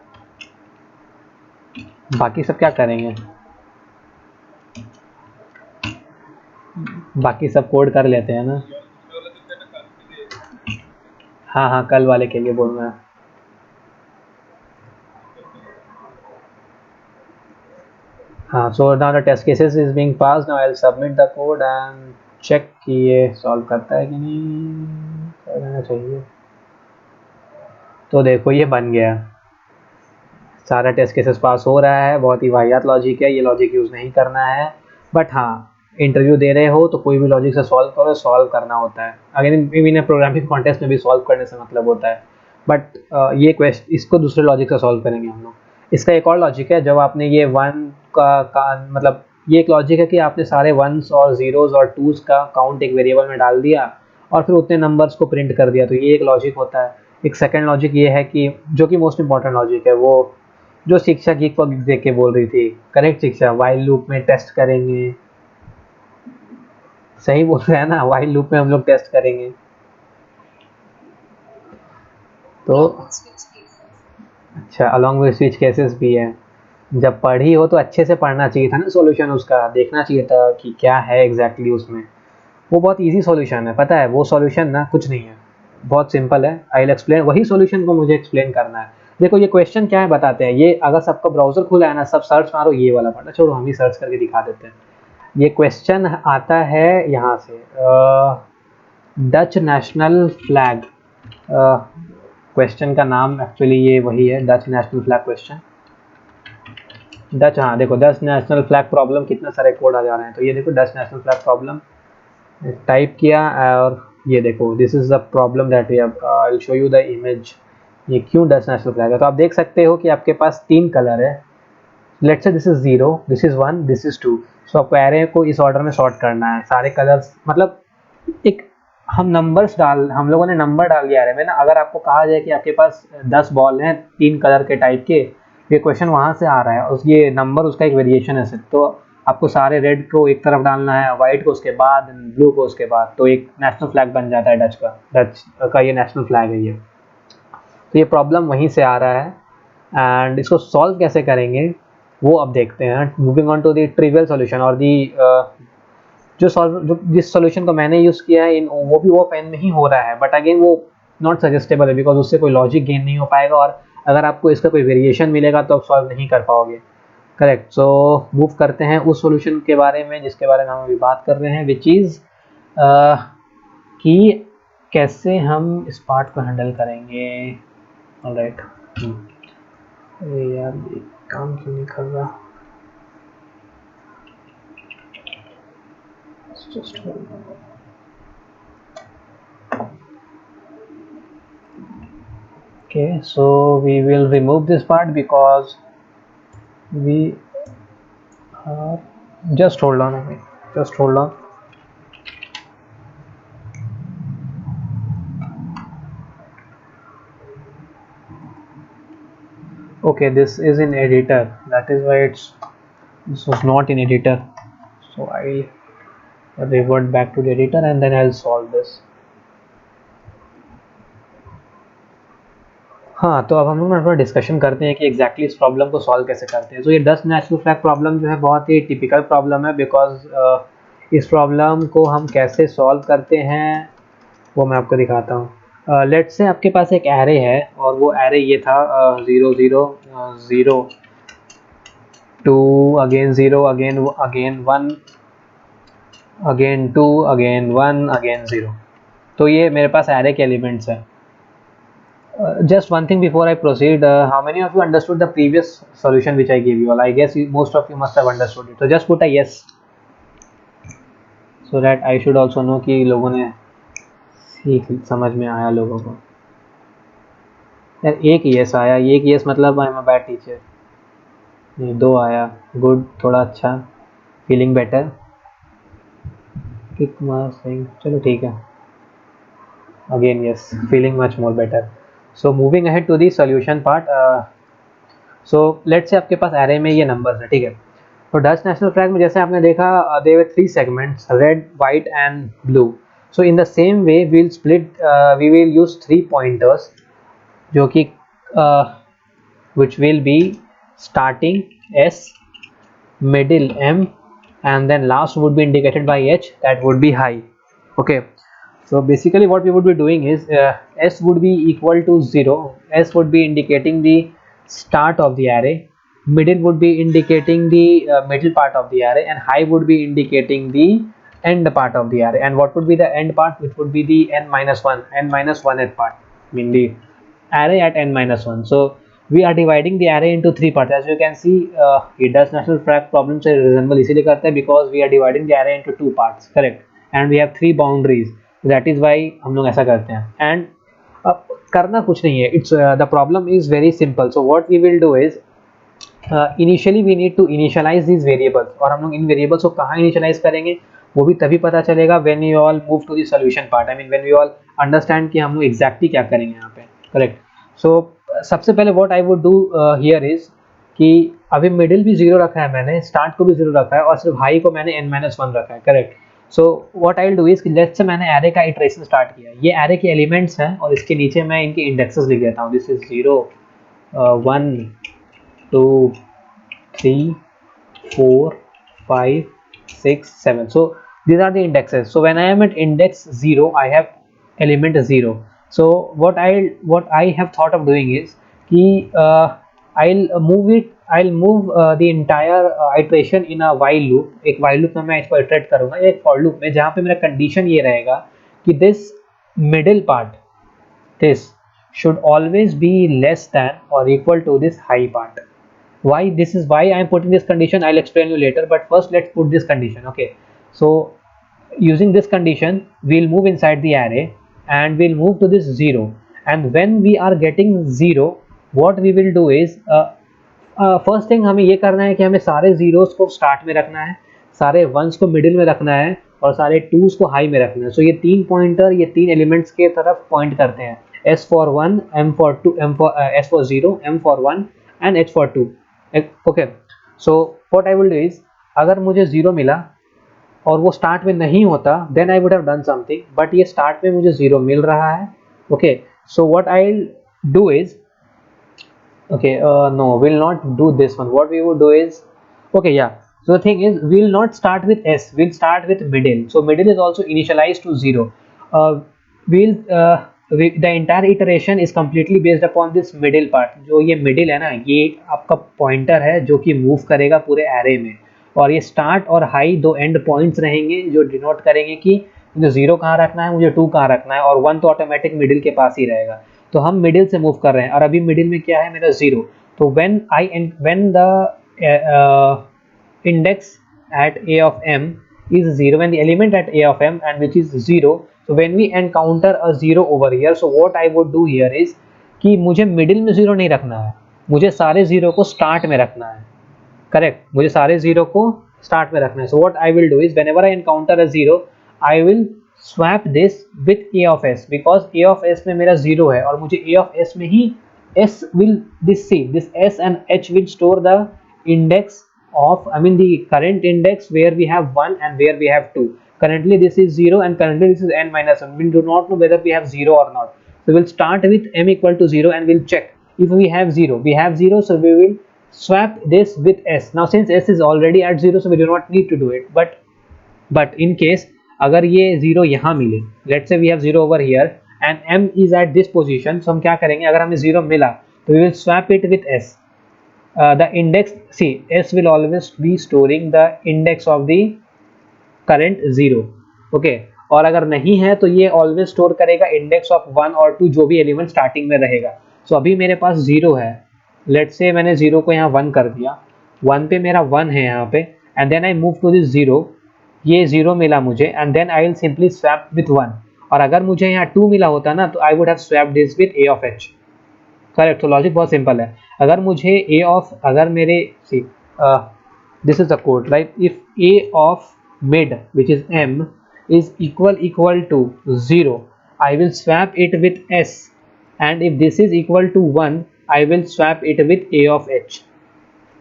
S1: बाकी सब क्या करेंगे? बाकी सब कोड कर लेते हैं ना. हाँ हाँ, कल वाले के लिए बोल रहा है. हाँ, so now the test cases is being passed. Now I'll submit the code and check कि ये सॉल्व करता है कि नहीं, करना चाहिए. तो देखो ये बन गया, सारा टेस्ट केसेस पास हो रहा है. बहुत ही वाहियात लॉजिक है, ये लॉजिक यूज़ नहीं करना है. बट हाँ, इंटरव्यू दे रहे हो तो कोई भी लॉजिक से सॉल्व करो, सॉल्व करना होता है. अगर इवन प्रोग्रामिंग कॉन्टेस्ट में भी सॉल्व करने से मतलब होता है. बट ये क्वेश्चन इसको दूसरे लॉजिक से सॉल्व करेंगे हम लोग. इसका एक और लॉजिक है, जब आपने ये वन का मतलब ये एक लॉजिक है कि आपने सारे वंस और ज़ीरोज़ और टूज़ का काउंट एक वेरिएबल में डाल दिया और फिर उतने नंबर्स को प्रिंट कर दिया, तो ये एक लॉजिक होता है. एक सेकंड लॉजिक ये है कि जो कि मोस्ट इंपॉर्टेंट लॉजिक है, वो जो शिक्षा गीक को देख के बोल रही थी, करेक्ट शिक्षा, वाइल लूप में टेस्ट करेंगे. सही बोल रहे हैं ना, वाइल लूप में हम लोग टेस्ट करेंगे. तो
S2: along with switch cases.
S1: अच्छा, अलॉन्ग विद स्विच केसेस भी है. जब पढ़ी हो तो अच्छे से पढ़ना चाहिए था ना, सॉल्यूशन उसका देखना चाहिए था कि क्या है एग्जैक्टली उसमें. वो बहुत इजी सॉल्यूशन है, पता है, वो सॉल्यूशन ना कुछ नहीं है, बहुत सिंपल है. आई विल एक्सप्लेन, वही सॉल्यूशन को मुझे एक्सप्लेन करना है. देखो ये क्वेश्चन क्या है बताते हैं. ये अगर सबका ब्राउजर खुला है ना, सब सर्च मारो ये वाला पार्ट. छोड़ो, हम ही सर्च करके दिखा देते हैं. ये क्वेश्चन आता है यहाँ से, डच नेशनल फ्लैग. क्वेश्चन का नाम एक्चुअली ये वही है, Dutch national flag question. Dutch, हाँ देखो, डच नेशनल फ्लैग प्रॉब्लम, कितना सारे कोड आ जा रहे हैं. तो ये देखो, Dutch national flag problem type किया, और ये देखो, this is the problem that we have. I will show you the image. ये क्यों डच नेशनल फ्लैग है, तो आप देख सकते हो कि आपके पास 3 कलर है. लेट्स से this is 0, this is 1, this is 2. सो आपको एरे को इस ऑर्डर में सॉर्ट करना है, सारे कलर्स, मतलब एक हम लोगों ने नंबर डाल दिया एरे में ना. अगर आपको कहा जाए कि आपके पास 10 बॉल हैं 3 कलर के टाइप के, ये क्वेश्चन वहाँ से आ रहा है, उस ये नंबर उसका एक वेरिएशन है सिर्फ. तो आपको सारे रेड को एक तरफ डालना है, वाइट को उसके बाद, ब्लू को उसके बाद, तो एक नेशनल फ्लैग बन जाता है डच का ये नेशनल फ्लैग है ये. तो ये प्रॉब्लम वहीं से आ रहा है, एंड इसको सॉल्व कैसे करेंगे वो अब देखते हैं. Moving on to the trivial solution, और दी जो जिस सॉल्यूशन को मैंने यूज़ किया है, वो भी वो पेन में ही हो रहा है. बट अगेन वो नॉट सजेस्टेबल है, बिकॉज उससे कोई लॉजिक गेन नहीं हो पाएगा, और अगर आपको इसका कोई वेरिएशन मिलेगा तो आप सॉल्व नहीं कर पाओगे. करेक्ट. सो मूव करते हैं उस सॉल्यूशन के बारे में जिसके बारे में हम अभी बात कर रहे हैं, विच इज़ कि कैसे हम इस पार्ट को हैंडल करेंगे. ऑलराइट. अरे यार, ये काम क्यों नहीं कर रहा. Just hold on. Okay, so we will remove this part because we are, just hold on a minute, just hold on. Okay, this is in editor, that is why this was not in editor. So I'll revert back to the editor and then I'll solve this. हाँ, तो अब हम लोग ना थोड़ा discussion करते हैं कि एग्जैक्टली इस प्रॉब्लम को सॉल्व कैसे करते हैं. तो ये डच नेशनल फ्लैग प्रॉब्लम जो है बहुत ही टिपिकल प्रॉब्लम है, बिकॉज इस प्रॉब्लम को हम कैसे सॉल्व करते हैं वो मैं आपको दिखाता हूँ. लेट्स से आपके पास एक एरे है, और वो एरे ये था 0 0 0 2 again 0 again 1 again 2 again 1 again 0. तो ये मेरे पास एरे के एलिमेंट्स हैं. Just one thing before I proceed, how many of you understood the previous solution which I gave you all? I guess most of you must have understood it. So just put a yes, so that I should also know कि लोगों ने सीख समझ में आया लोगों को. यार एक येस आया, एक येस मतलब I am a bad teacher. नहीं, दो आया, गुड, थोड़ा अच्छा, फीलिंग बेटर, किक मार सिंह, चलो ठीक है, again yes, feeling much more better. So moving ahead to the solution part. So let's say आपके पास एरे में ये नंबर्स है, ठीक है। तो डच नेशनल फ्लैग में जैसे आपने देखा, they were three segments, red, white and blue. So in the same way we'll split, we will use three pointers, जो कि which will be starting S, middle M, and then last would be indicated by H, that would be high. Okay, so basically what we would be doing is, S would be equal to 0. S would be indicating the start of the array, middle would be indicating the middle part of the array, and high would be indicating the end part of the array. And what would be the end part? Which would be the n minus 1, n minus 1th part, I mean the array at n minus 1. So we are dividing the array into three parts. As you can see, it does national flag problem से resemble इसीलिए करते हैं because we are dividing the array into two parts, correct, and we have three boundaries, that is why हम लोग ऐसा करते हैं। and अब करना कुछ नहीं है, it's the problem is very simple. So what we will do is, initially we need to initialize these variables, और हम लोग इन वेरिएबल्स को कहाँ इनिशियलाइज करेंगे वो भी तभी पता चलेगा when you all move to the solution part, I mean when you all understand कि हम लोग एग्जैक्टली क्या करेंगे यहाँ पे, करेक्ट। सो सबसे पहले what I would do here is कि अभी मिडिल भी जीरो रखा है मैंने, स्टार्ट को भी जीरो रखा है, और सिर्फ हाई को मैंने n-1 रखा है, correct. So what I will do is कि लेट्स से मैंने एरे का इटरेशन स्टार्ट किया, ये एरे के एलिमेंट्स हैं और इसके नीचे मैं इनके इंडेक्सेस लिख देता हूँ, this is 0, 1, 2, 3, 4, 5, 6, 7. So these are the indexes. So when I am at index 0, I have element 0. So what I have thought of doing is कि I'll move the entire iteration in a while loop. एक while loop में मैं इसको iterate करूँगा, एक for loop में जहाँ पे मेरा condition ये रहेगा कि this middle part, this should always be less than or equal to this high part. Why this is why I am putting this condition, I'll explain you later, but first let's put this condition. Okay, so using this condition we'll move inside the array and we'll move to this 0, and when we are getting 0, what we will do is, first thing हमें ये करना है कि हमें सारे zeros को start में रखना है, सारे वंस को मिडिल में रखना है, और सारे टूस को हाई में रखना है। सो ये तीन पॉइंटर ये तीन एलिमेंट्स के तरफ पॉइंट करते हैं, S for 1, M for 2, S for 0, M for 1 and H for 2। Okay, so what I will do is, अगर मुझे 0 मिला और वो स्टार्ट में नहीं होता then I would have done something, but ये स्टार्ट में मुझे 0 मिल रहा है। Okay, so what I will do is, okay, no, we'll not do this one. What we would do is, okay, yeah, so the thing is we'll not start with S, we'll start with middle. So middle is also initialized to 0. The entire iteration is completely based upon this middle part. जो ये middle है ना, ये आपका pointer है जो कि move करेगा पूरे एरे में, और ये स्टार्ट और हाई दो एंड पॉइंट्स रहेंगे जो डिनोट करेंगे कि मुझे 0 कहाँ रखना है, मुझे 2 कहाँ रखना है, और 1 तो ऑटोमेटिक मिडिल के पास ही रहेगा। तो हम मिडिल से मूव कर रहे हैं, और अभी मिडिल में क्या है मेरा 0। तो when the index at a of m is 0, when the element at a of m and which is 0, so when we encounter a 0 over here, so what I would do here is कि मुझे middle में 0 नहीं रखना है, मुझे सारे 0 को start में रखना है, करेक्ट, मुझे सारे 0 को स्टार्ट में रखना है। सो what I will do is whenever I encounter a 0, I will swap this with a of s, because a of s में मेरा 0 है और मुझे a of s में ही s will this s and h will store the index of, I mean the current index where we have 1 and where we have 2. Currently this is 0 and currently this is n minus 1. We do not know whether we have 0 or not. So we'll start with m equal to 0 and we'll check if we have 0. We have 0, so we will swap this with s. Now since s is already at 0, so we do not need to do it, but in case अगर ये 0 यहाँ मिले, let's say we have 0 over here and m is at this position, so हम क्या करेंगे, अगर हमें 0 मिला तो we will swap it with s. The index, see, s will always be storing the index of the current 0. okay, और अगर नहीं है तो ये always store करेगा index of 1 और 2 जो भी एलिमेंट स्टार्टिंग में रहेगा। so अभी मेरे पास 0 है, let's say मैंने 0 को यहाँ 1 कर दिया, 1 पे मेरा 1 है यहाँ पे, and then I move to this 0, ये 0 मिला मुझे, and then I will simply swap with 1। और अगर मुझे यहाँ 2 मिला होता ना तो आई would have swapped this with a of h। Correct. तो लॉजिक बहुत सिंपल है। अगर मुझे ए ऑफ, अगर मेरे सी this is the code, right? If a of mid, which is m, is equal to 0, I will swap it with s, and if this is equal to 1, I will swap it with a of h.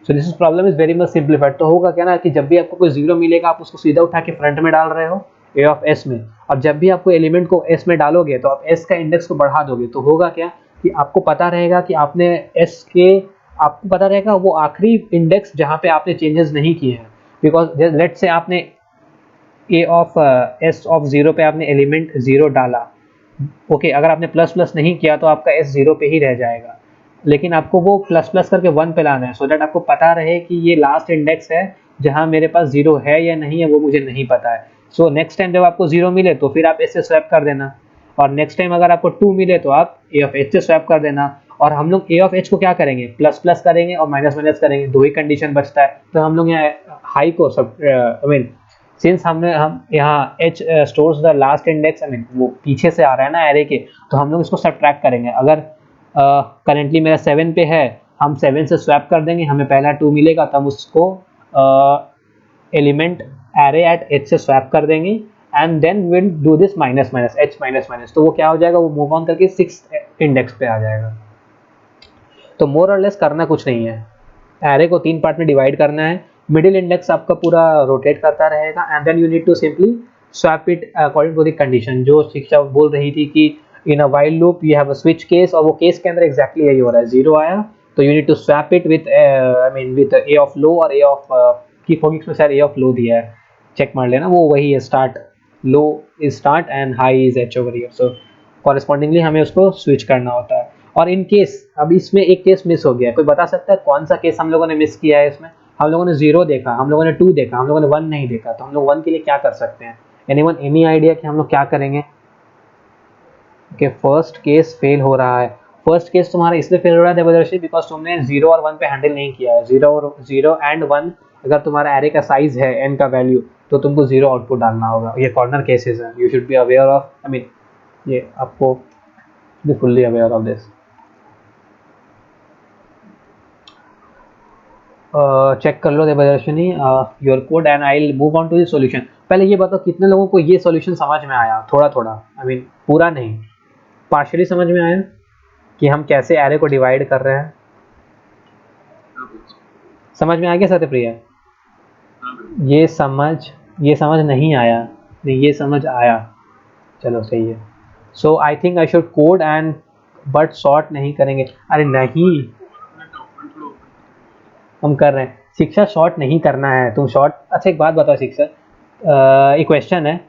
S1: So this is problem is very much simplified. तो होगा क्या ना कि जब भी आपको कोई zero मिलेगा आप उसको सीधा उठा के फ्रंट में डाल रहे हो a of s में, और जब भी आपको एलिमेंट को s में डालोगे तो आप s का इंडेक्स को बढ़ा दोगे, तो होगा क्या कि आपको पता रहेगा कि आपने s के, आपको पता रहेगा वो आखिरी इंडेक्स जहाँ पे आपने चेंजेस नहीं किए हैं। बिकॉज लेट से आपने a ऑफ s ऑफ 0 पे आपने एलिमेंट 0 डाला, ओके, अगर आपने प्लस प्लस नहीं किया तो आपका s 0 पे ही रह जाएगा, लेकिन आपको वो प्लस प्लस करके 1 पे लाना है, सो दैट आपको पता रहे कि ये लास्ट इंडेक्स है जहाँ मेरे पास 0 है या नहीं है वो मुझे नहीं पता है। सो नेक्स्ट टाइम जब आपको 0 मिले तो फिर आप s से स्वैप कर देना, और नेक्स्ट टाइम अगर आपको 2 मिले तो आप a ऑफ h से स्वैप कर देना। और हम लोग a ऑफ h को क्या करेंगे, प्लस प्लस करेंगे और माइनस माइनस करेंगे, दो ही कंडीशन बचता है। तो हम लोग यहाँ हाई को सब आई मीन सिंस हम यहाँ h stores the last index, I mean वो पीछे से आ रहा है ना एरे के, तो हम लोग इसको सब्ट्रैक्ट करेंगे। अगर करेंटली मेरा 7 पे है, हम 7 से स्वैप कर देंगे, हमें पहला 2 मिलेगा, तब उसको एलिमेंट एरे एट h से स्वैप कर देंगे, and then will do this minus minus h minus minus, तो वो क्या हो जाएगा, वो मूव ऑन करके 6 इंडेक्स पे आ जाएगा। तो मोर और लेस करना कुछ नहीं है, एरे को 3 पार्ट में डिवाइड करना है, मिडिल इंडेक्स आपका पूरा रोटेट करता रहेगा, and then you need to simply swap it according to the condition. जो शिक्षा बोल रही थी कि in a while loop you have a switch case, और वो केस के अंदर एग्जैक्टली यही हो रहा है, 0 आया तो you need to swap it with I mean with a of low और ए ऑफ की फोगिक्स में शायद ए ऑफ लो दिया है, चेक मार लेना, वो वही है, start low is start and high is H over here. So correspondingly हमें उसको स्विच करना होता है। और इन केस अब इसमें एक केस मिस हो गया, कोई बता सकता है कौन सा केस हम लोगों ने मिस किया है इसमें? हम लोगों ने 0 देखा, हम लोगों ने 2 देखा, हम लोगों ने 1 नहीं देखा, तो हम लोग 1 के लिए क्या कर सकते हैं? एनीवन एनी आइडिया कि हम लोग क्या करेंगे? कि फर्स्ट केस फेल हो रहा है। फर्स्ट केस तुम्हारा इसलिए फेल हो रहा है देवदर्शी बिकॉज तुमने 0 और 1 पे हैंडल नहीं किया है। 0 एंड 1, अगर तुम्हारा एरे का साइज है n का वैल्यू, तो तुमको 0 आउटपुट डालना होगा। ये कॉर्नर केसेस है, you should be aware of, I mean ये आपको be fully aware of this. Check कर लो Devdarshani your code and I will move on to the solution. पहले ये बताओ कितने लोगों को ये सॉल्यूशन समझ में आया? थोड़ा थोड़ा, आई मीन पूरा नहीं, पार्शियली समझ में आया कि हम कैसे एरे को डिवाइड कर रहे हैं? समझ में आ गया सत्यप्रिया? ये समझ ये समझ नहीं आया? नहीं, ये समझ आया, चलो सही है। So I think I should code and but short नहीं करेंगे। अरे नहीं, हम कर रहे हैं शिक्षा, शॉर्ट नहीं करना है, तुम शॉर्ट। अच्छा एक बात बताओ शिक्षा, एक क्वेश्चन है,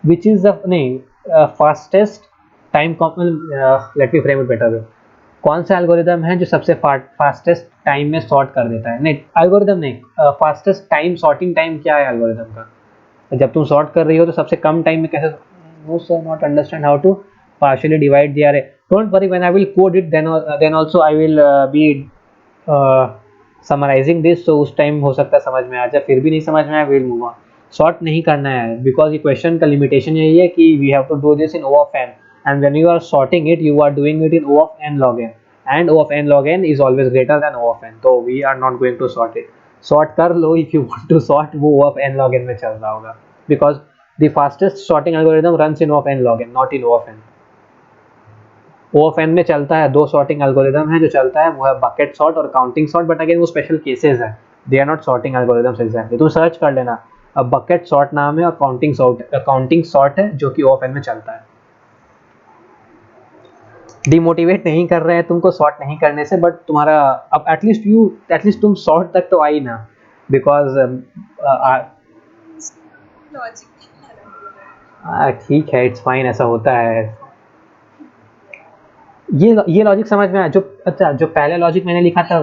S1: विच इज द नहीं fastest time, let me frame it better way, कौन सा एल्गोरिदम है जो सबसे फास्टेस्ट टाइम में सॉर्ट कर देता है? नहीं एल्गोरिदम नहीं, फास्टेस्ट टाइम, सॉर्टिंग टाइम क्या है एल्गोरिदम का? जब तुम सॉर्ट कर रही हो तो सबसे कम टाइम में कैसे? No sir, not understand how to partially divide the array. Don't worry, when I will code it, then also I will be summarizing this, तो उस टाइम हो सकता है समझ में आ जाए, फिर भी नहीं समझ में आया, विल मूव ऑन। सॉर्ट नहीं करना है बिकॉज ये क्वेश्चन का लिमिटेशन यही है कि we have to do this in O of n, and when you are sorting it you are doing it in O of n log n, and O of n log n is always greater than O of n, तो we are not going to sort it. Sort कर लो if you want to sort, वो O of n log n में चल रहा होगा, because the fastest sorting algorithm runs in O of n log n, not in O of n. O of n में चलता है, दो सॉर्टिंग एल्गोरिदम है जो चलता है, वो है बकेट सॉर्ट और काउंटिंग सॉर्ट, बट अगेन वो स्पेशल केसेस है, they are not sorting algorithms exactly. तुम सर्च कर लेना, अब बकेट सॉर्ट नाम है और काउंटिंग सॉर्ट है जो कि ओ ऑफ एन में चलता है। डिमोटिवेट नहीं कर रहे हैं तुमको सॉर्ट नहीं करने से, बट तुम्हारा अब एटलीस्ट तुम सॉर्ट तक तो आई ना, बिकॉज
S2: लॉजिक नहीं आ रहा।
S1: ठीक है, इट्स फाइन, ऐसा होता है। ये लॉजिक समझ में आया जो, अच्छा जो पहले लॉजिक मैंने लिखा था,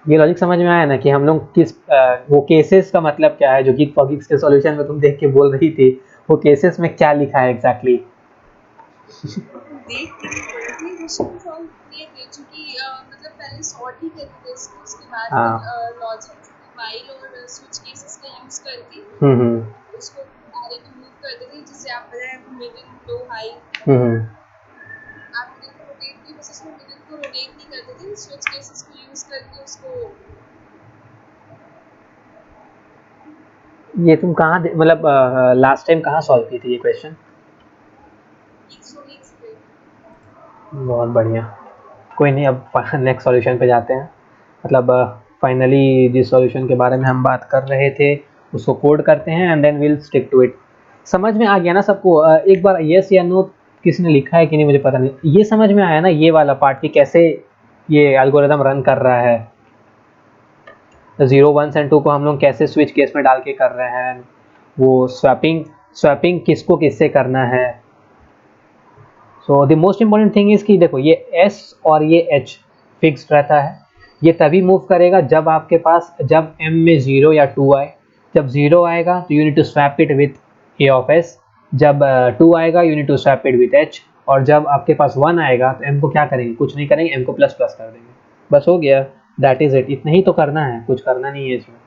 S1: ये लॉजिक समझ में आया ना कि हम लोग किस वो केसेस का मतलब क्या है, जो कि फॉगिक्स के सॉल्यूशन में तुम देख के बोल रही थी, वो केसेस में क्या लिखा है एग्जैक्टली?
S2: देख के नहीं बोल रही थी, क्वेश्चन सॉल्व किए थे क्योंकि मतलब पहले सॉर्ट ही करते थे इसको, उसके बाद
S1: हाँ,
S2: फिर लॉजिक वाइल और स्विच केसेस का यूज करके
S1: हम्म,
S2: उसको एरे में मूव करते थे, जिससे आप बताएं मिडिल लो हाई
S1: हम्म,
S2: आप रोटेट भी केसेस में विलन को रोटेट नहीं करते थे, स्विच केसेस को यूज करके उसको
S1: ये तुम कहाँ मतलब लास्ट टाइम कहाँ सॉल्व की थी ये क्वेश्चन?
S2: वीक्स पे।
S1: बहुत बढ़िया। कोई नहीं, अब नेक्स्ट सॉल्यूशन पे जाते हैं। मतलब फाइनली जिस सॉल्यूशन के बारे में हम बात कर रहे थे उसको कोड करते हैं and then will stick to it. समझ में आ गया ना सबको? एक बार यस या नो किसने लिखा है कि नहीं मुझे पता नहीं। ये समझ में आया ना ये वाला पार्ट कि कैसे ये एल्गोरिदम रन कर रहा है, 0 1 एंड 2 को हम लोग कैसे स्विच केस में डाल के कर रहे हैं, वो स्वैपिंग स्वैपिंग किसको किससे करना है। So the most important thing is कि देखो ये S और ये H फिक्स्ड रहता है, ये तभी मूव करेगा जब आपके पास जब M में 0 या 2 आए। जब 0 आएगा तो you need to swap it with A of S, जब 2 आएगा you need to swap it with H, और जब आपके पास 1 आएगा तो M को क्या करेंगे? कुछ नहीं करेंगे, M को प्लस प्लस कर देंगे, बस हो गया। दैट इज इट, इतना ही तो करना है, कुछ करना नहीं है इसमें।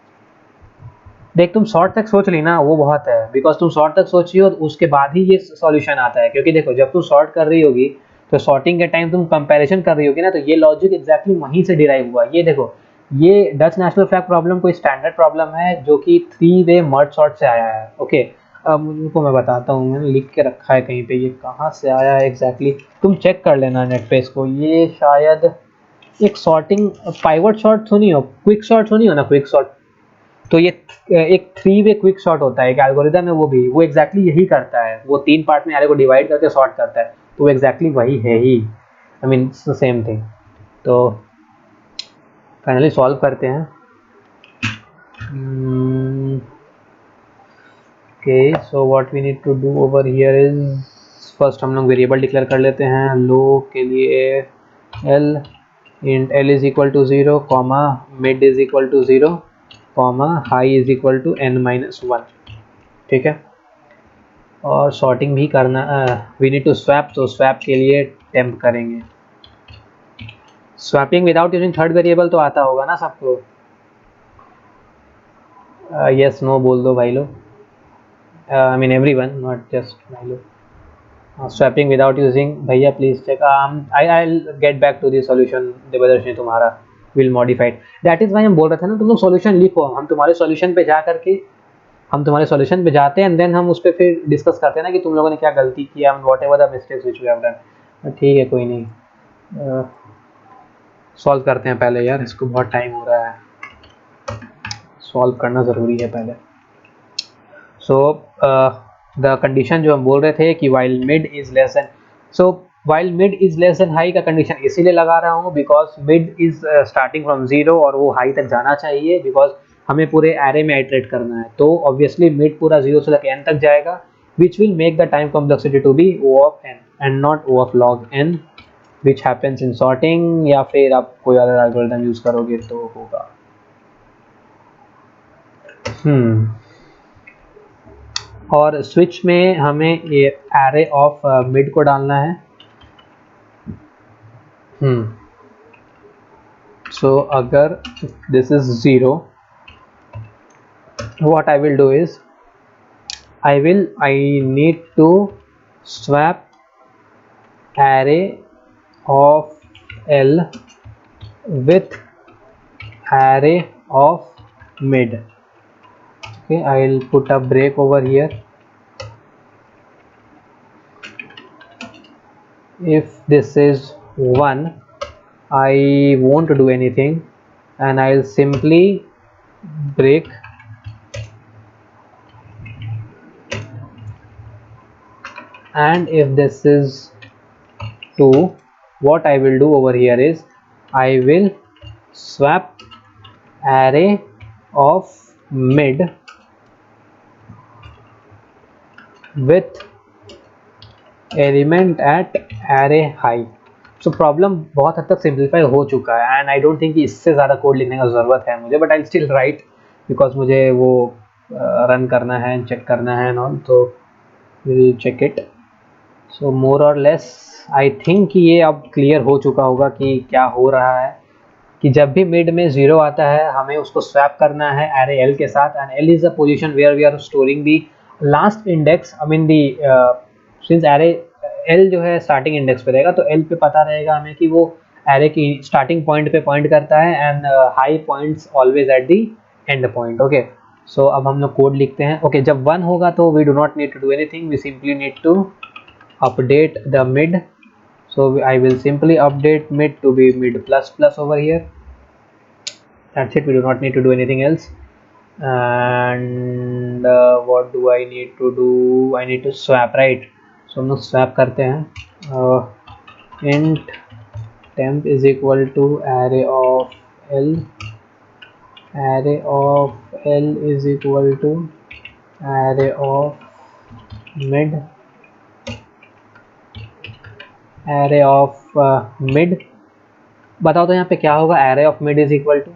S1: देख तुम शॉर्ट तक सोच ली ना वो बहुत है, बिकॉज तुम शॉर्ट तक सोची और उसके बाद ही ये सॉल्यूशन आता है। क्योंकि देखो जब तुम शॉर्ट कर रही होगी तो शॉर्टिंग के टाइम तुम कंपैरिजन कर रही होगी ना, तो ये लॉजिक एग्जैक्टली वहीं से डिराइव हुआ। ये देखो ये डच नेशनल फ्लैग प्रॉब्लम कोई स्टैंडर्ड प्रॉब्लम है जो कि 3-वे मर्ज सॉर्ट से आया है। ओके, अब उनको मैं बताता हूँ, मैंने लिख के रखा है कहीं पे ये कहाँ से आया है एग्जैक्टली, तुम चेक कर लेना नेट पे इसको। ये शायद एक सॉर्टिंग पाइवट शॉर्ट तो नहीं हो, क्विक शॉर्ट तो नहीं हो ना, क्विक शॉर्ट। तो ये एक 3-वे क्विक शॉर्ट होता है, एक एल्गोरिदम है वो भी, वो एग्जैक्टली यही करता है, वो 3 पार्ट में एरे को डिवाइड करके सॉर्ट करता है, तो वो एग्जैक्टली वही है ही। I mean it's the same thing. तो फाइनली सॉल्व करते हैं। Okay, so what we need to do over here is first हम लोग वेरिएबल डिक्लेयर कर लेते हैं। लो के लिए L int L is equal to 0 comma mid is equal to 0 comma high is equal to n-1। ठीक है, और सॉर्टिंग भी करना, वी नीड टू स्वैप, तो स्वैप के लिए टेम्प करेंगे। Swapping without using third variable तो आता होगा ना सबको? यस नो बोल दो भाई लोग, I mean everyone, not just भाई लोग। स्वैपिंग विदाउट यूजिंग, भैया please check, I get back to the solution Devdarshani, तुम्हारा will modified. That is why हम बोल रहे थे ना तुम लोग सॉल्यूशन लिखो, हम तुम्हारे सॉल्यूशन पे जा करके हम तुम्हारे सॉल्यूशन पे जाते हैं एंड देन हम उस पर फिर डिस्कस करते हैं ना कि तुम लोगों ने क्या गलती किया, whatever the mistakes which we have done. ठीक है कोई नहीं, सॉल्व करते हैं पहले यार, इसको बहुत टाइम हो रहा है, सॉल्व करना ज़रूरी है पहले। सो द कंडीशन जो हम बोल रहे थे कि while mid is less than, so while mid is less than high का कंडीशन इसीलिए लगा रहा हूँ because mid is starting from 0 और वो हाई तक जाना चाहिए, बिकॉज हमें पूरे एरे में आइटरेट करना है। तो ऑब्वियसली मिड पूरा 0 से लेकर n तक जाएगा, which will make the time complexity to be O of n and not O of log n, which happens in sorting, या फिर आप कोई अदर एल्गोरिथम यूज करोगे तो होगा। और स्विच में हमें ये एरे ऑफ मिड को डालना है। सो अगर this is 0, what I will do is I need to swap array of L with array of mid. Okay, I'll put a break over here. If this is 1, I won't do anything and I'll simply break. And if this is 2, what I will do over here is I will swap array of mid with element at array high. So problem बहुत हद तक simplify हो चुका है and I don't think कि इससे ज़्यादा code लिखने का ज़रूरत है मुझे, but I still right because मुझे वो रन करना है, चेक करना है एंड ऑल, तो विल चेक इट। सो मोर और लेस आई थिंक कि ये अब क्लियर हो चुका होगा कि क्या हो रहा है, कि जब भी मिड में 0 आता है हमें उसको स्वैप करना है एरे L के साथ, and L is the position where we are storing the last index, I mean the since array L जो है स्टार्टिंग इंडेक्स पे रहेगा, तो एल पे पता रहेगा हमें कि वो एरे की स्टार्टिंग पॉइंट पे पॉइंट करता है and high points always at the end point. Okay, so अब हम लोग कोड लिखते हैं। ओके, जब 1 होगा तो we do not need to do anything, we simply need to update the mid. So I will simply update mid to be mid plus plus over here. That's it, we do not need to do anything else. And what do I need to do? I need to swap, right? So हम लोग swap करते हैं, int temp is equal to array of l, array of l is equal to array of mid, array of mid। बताओ तो यहाँ पे क्या होगा, array of mid is equal to,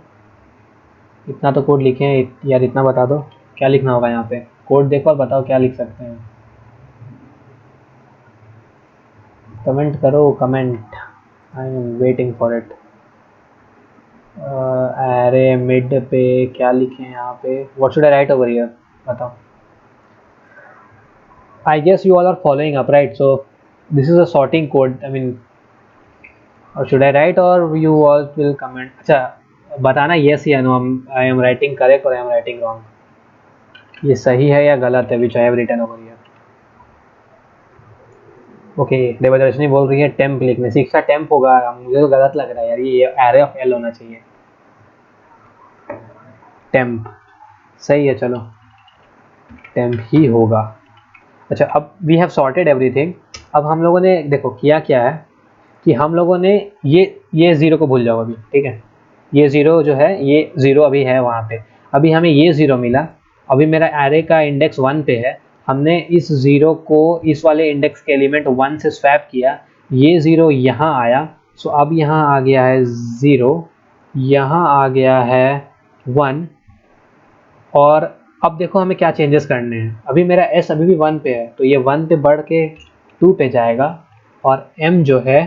S1: इतना तो कोड लिखे हैं यार, इतना बता दो क्या लिखना होगा यहाँ पे। कोड देखो और बताओ क्या लिख सकते हैं, कमेंट करो comment, I am waiting for it. Array mid पे क्या लिखे हैं यहाँ पे, what should I write over here, बताओ। I guess you all are following up, right? So this is a sorting code, I mean, और should I write और you all will comment. अच्छा बताना येस या no, I am writing correct और I am writing wrong, ये सही है या गलत है, which I have written over here. Okay, Devdarshani बोल रही है टेम्प लिखने, शिक्षा टेम्प होगा, मुझे तो गलत लग रहा है यार, ये एरे ऑफ एल होना चाहिए, टेम्प सही है, चलो टेम्प ही होगा। अच्छा, अब वी हैव सॉर्टेड एवरीथिंग। अब हम लोगों ने देखो किया क्या है कि हम लोगों ने ये ज़ीरो को भूल जाओ अभी, ठीक है, ये ज़ीरो जो है, ये ज़ीरो अभी है वहाँ पे, अभी हमें ये ज़ीरो मिला, अभी मेरा एरे का इंडेक्स 1 पे है, हमने इस ज़ीरो को इस वाले इंडेक्स के एलिमेंट 1 से स्वैप किया, ये ज़ीरो यहाँ आया, सो अब यहाँ आ गया है 0, यहाँ आ गया है 1, और अब देखो हमें क्या चेंजेस करने हैं। अभी मेरा s अभी भी 1 पे है, तो ये 1 पे बढ़ के 2 पे जाएगा, और m जो है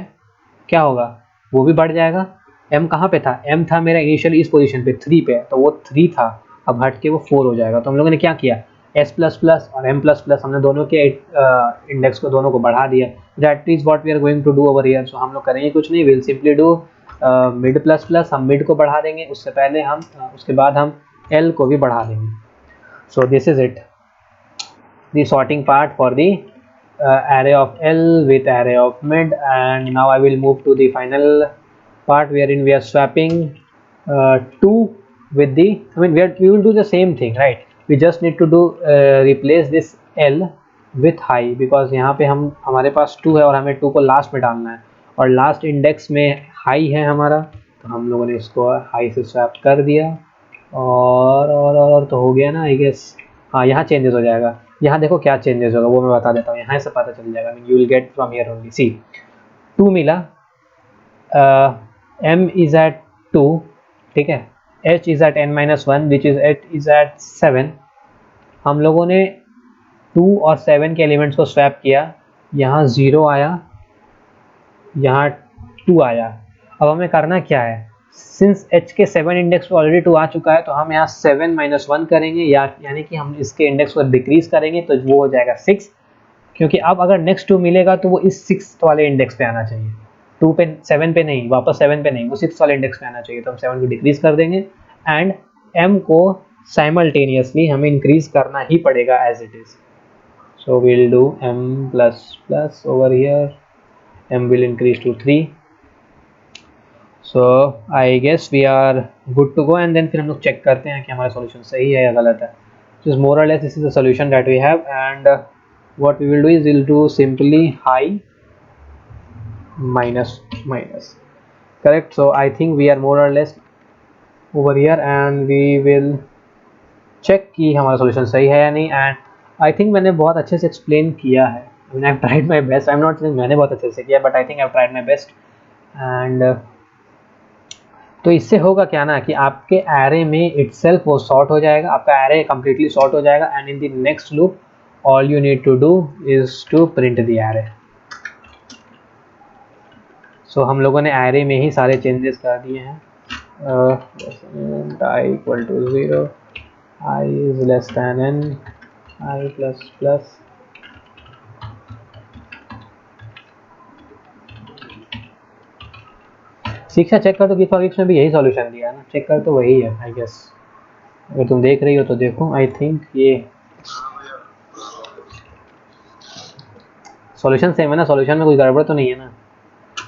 S1: क्या होगा, वो भी बढ़ जाएगा। m कहाँ पे था, m था मेरा इनिशियल इस पोजीशन पे 3 पे, तो वो 3 था, अब हट के वो 4 हो जाएगा। तो हम लोगों ने क्या किया, s प्लस प्लस और m प्लस प्लस, हमने दोनों के इंडेक्स को दोनों को बढ़ा दिया। That is what we are going to do over here. So हम लोग करेंगे कुछ नहीं, will simply do mid plus plus, हम मिड को बढ़ा देंगे, उससे पहले हम उसके बाद हम l को भी बढ़ा देंगे। So this is it, the sorting part for the array of L with array of mid, and now I will move to the final part wherein we are swapping 2 with the, I mean we will do the same thing, right? We just need to do replace this L with high, because यहाँ पे हमारे पास 2 है और हमें 2 को last में डालना है, और लास्ट इंडेक्स में हाई है हमारा, तो हम लोगों ने इसको हाई से स्वैप कर दिया, और तो हो गया ना आई गेस। हाँ, यहाँ चेंजेस हो जाएगा, यहाँ देखो क्या चेंजेस होगा वो मैं बता देता हूँ, यहाँ से पता चल जाएगा, you will get from here only. See 2 मिला, m इज एट 2, ठीक है, h is at n-1 which is h is at 7। हम लोगों ने 2 और 7 के एलिमेंट्स को स्वैप किया, यहाँ 0 आया, यहाँ 2 आया। अब हमें करना क्या है, सिंस h के 7 इंडेक्स पे ऑलरेडी 2 आ चुका है, तो हम यहाँ 7-1 करेंगे, यानी कि हम इसके इंडेक्स को डिक्रीज करेंगे, तो वो हो जाएगा 6, क्योंकि अब अगर नेक्स्ट 2 मिलेगा तो वो इस 6 वाले इंडेक्स पे आना चाहिए, 2 पे 7 पे नहीं, वापस 7 पे नहीं, वो 6 वाले इंडेक्स पे आना चाहिए, तो हम 7 को डिक्रीज कर देंगे, एंड m को साइमल्टेनियसली हमें इंक्रीज करना ही पड़ेगा as it is. So we'll do m plus plus over here, m will increase to 3, so I guess we are good to go, and then फिर हम लोग चेक करते हैं कि हमारा सॉल्यूशन सही है या गलत है। So more or less this is the solution that we have, and what we will do is we'll do simply high minus minus, correct? So I think we are more or less over here, and we will check कि हमारा solution सही है या नहीं, and I think मैंने बहुत अच्छे से एक्सप्लेन किया है, I mean I've tried my best, I'm not saying मैंने बहुत अच्छे से किया, but I think I've tried my best, and तो इससे होगा क्या ना कि आपके एरे में इटसेल्फ वो सॉर्ट हो जाएगा, आपका एरे कम्प्लीटली सॉर्ट हो जाएगा, and in the next loop all you need to do is to print the array. So हम लोगों ने एरे में ही सारे चेंजेस कर दिए हैं, i equal to 0, i is less than n, i plus plus, शिक्षा चेक कर, तो गिग्स फॉर गिग्स में भी यही सॉल्यूशन दिया है ना, चेक कर तो वही है आई गेस। अगर तुम देख रही हो तो देखो, आई थिंक ये सॉल्यूशन सेम है ना, सॉल्यूशन में कोई गड़बड़ तो नहीं है ना।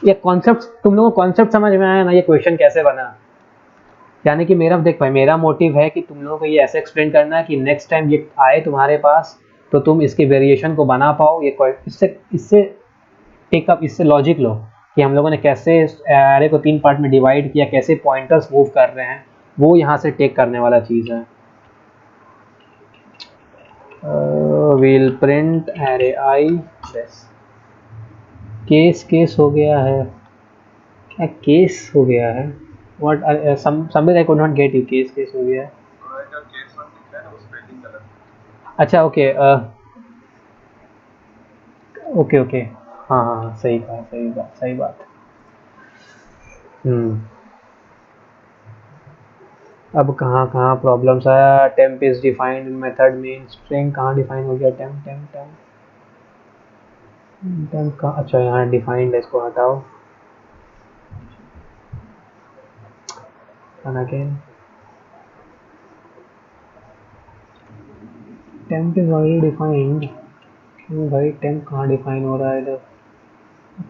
S1: ये कॉन्सेप्ट, तुम लोगों को कॉन्सेप्ट समझ में आया ना, ये क्वेश्चन कैसे बना। यानी कि मेरा देख भाई, मेरा मोटिव है कि तुम लोगों को ये ऐसे एक्सप्लेन करना है कि नेक्स्ट टाइम ये आए तुम्हारे पास तो तुम इसके वेरिएशन को बना पाओ। ये इससे इससे टेकअप, इससे लॉजिक लो कि हम लोगों ने कैसे एरे को 3 पार्ट में डिवाइड किया, कैसे पॉइंटर्स मूव कर रहे हैं, वो यहाँ से टेक करने वाला चीज़ है। विल प्रिंट एरे आई बस। केस हो गया है क्या, केस हो गया है what, somewhere I could not get you, case हो गया है। अच्छा ओके ओके ओके, हाँ हाँ हाँ, सही कहा, सही बात, सही बात। अब कहाँ कहाँ प्रॉब्लम्स आया। Temp is defined in method main string, कहाँ डिफाइन हो गया टेम्प, टेम्प टेम्प टेम्प का, अच्छा यहाँ डिफाइंड है, इसको हटाओ। and again temp is already defined. क्यों भाई टेम्प कहाँ डिफाइन हो रहा है इधर,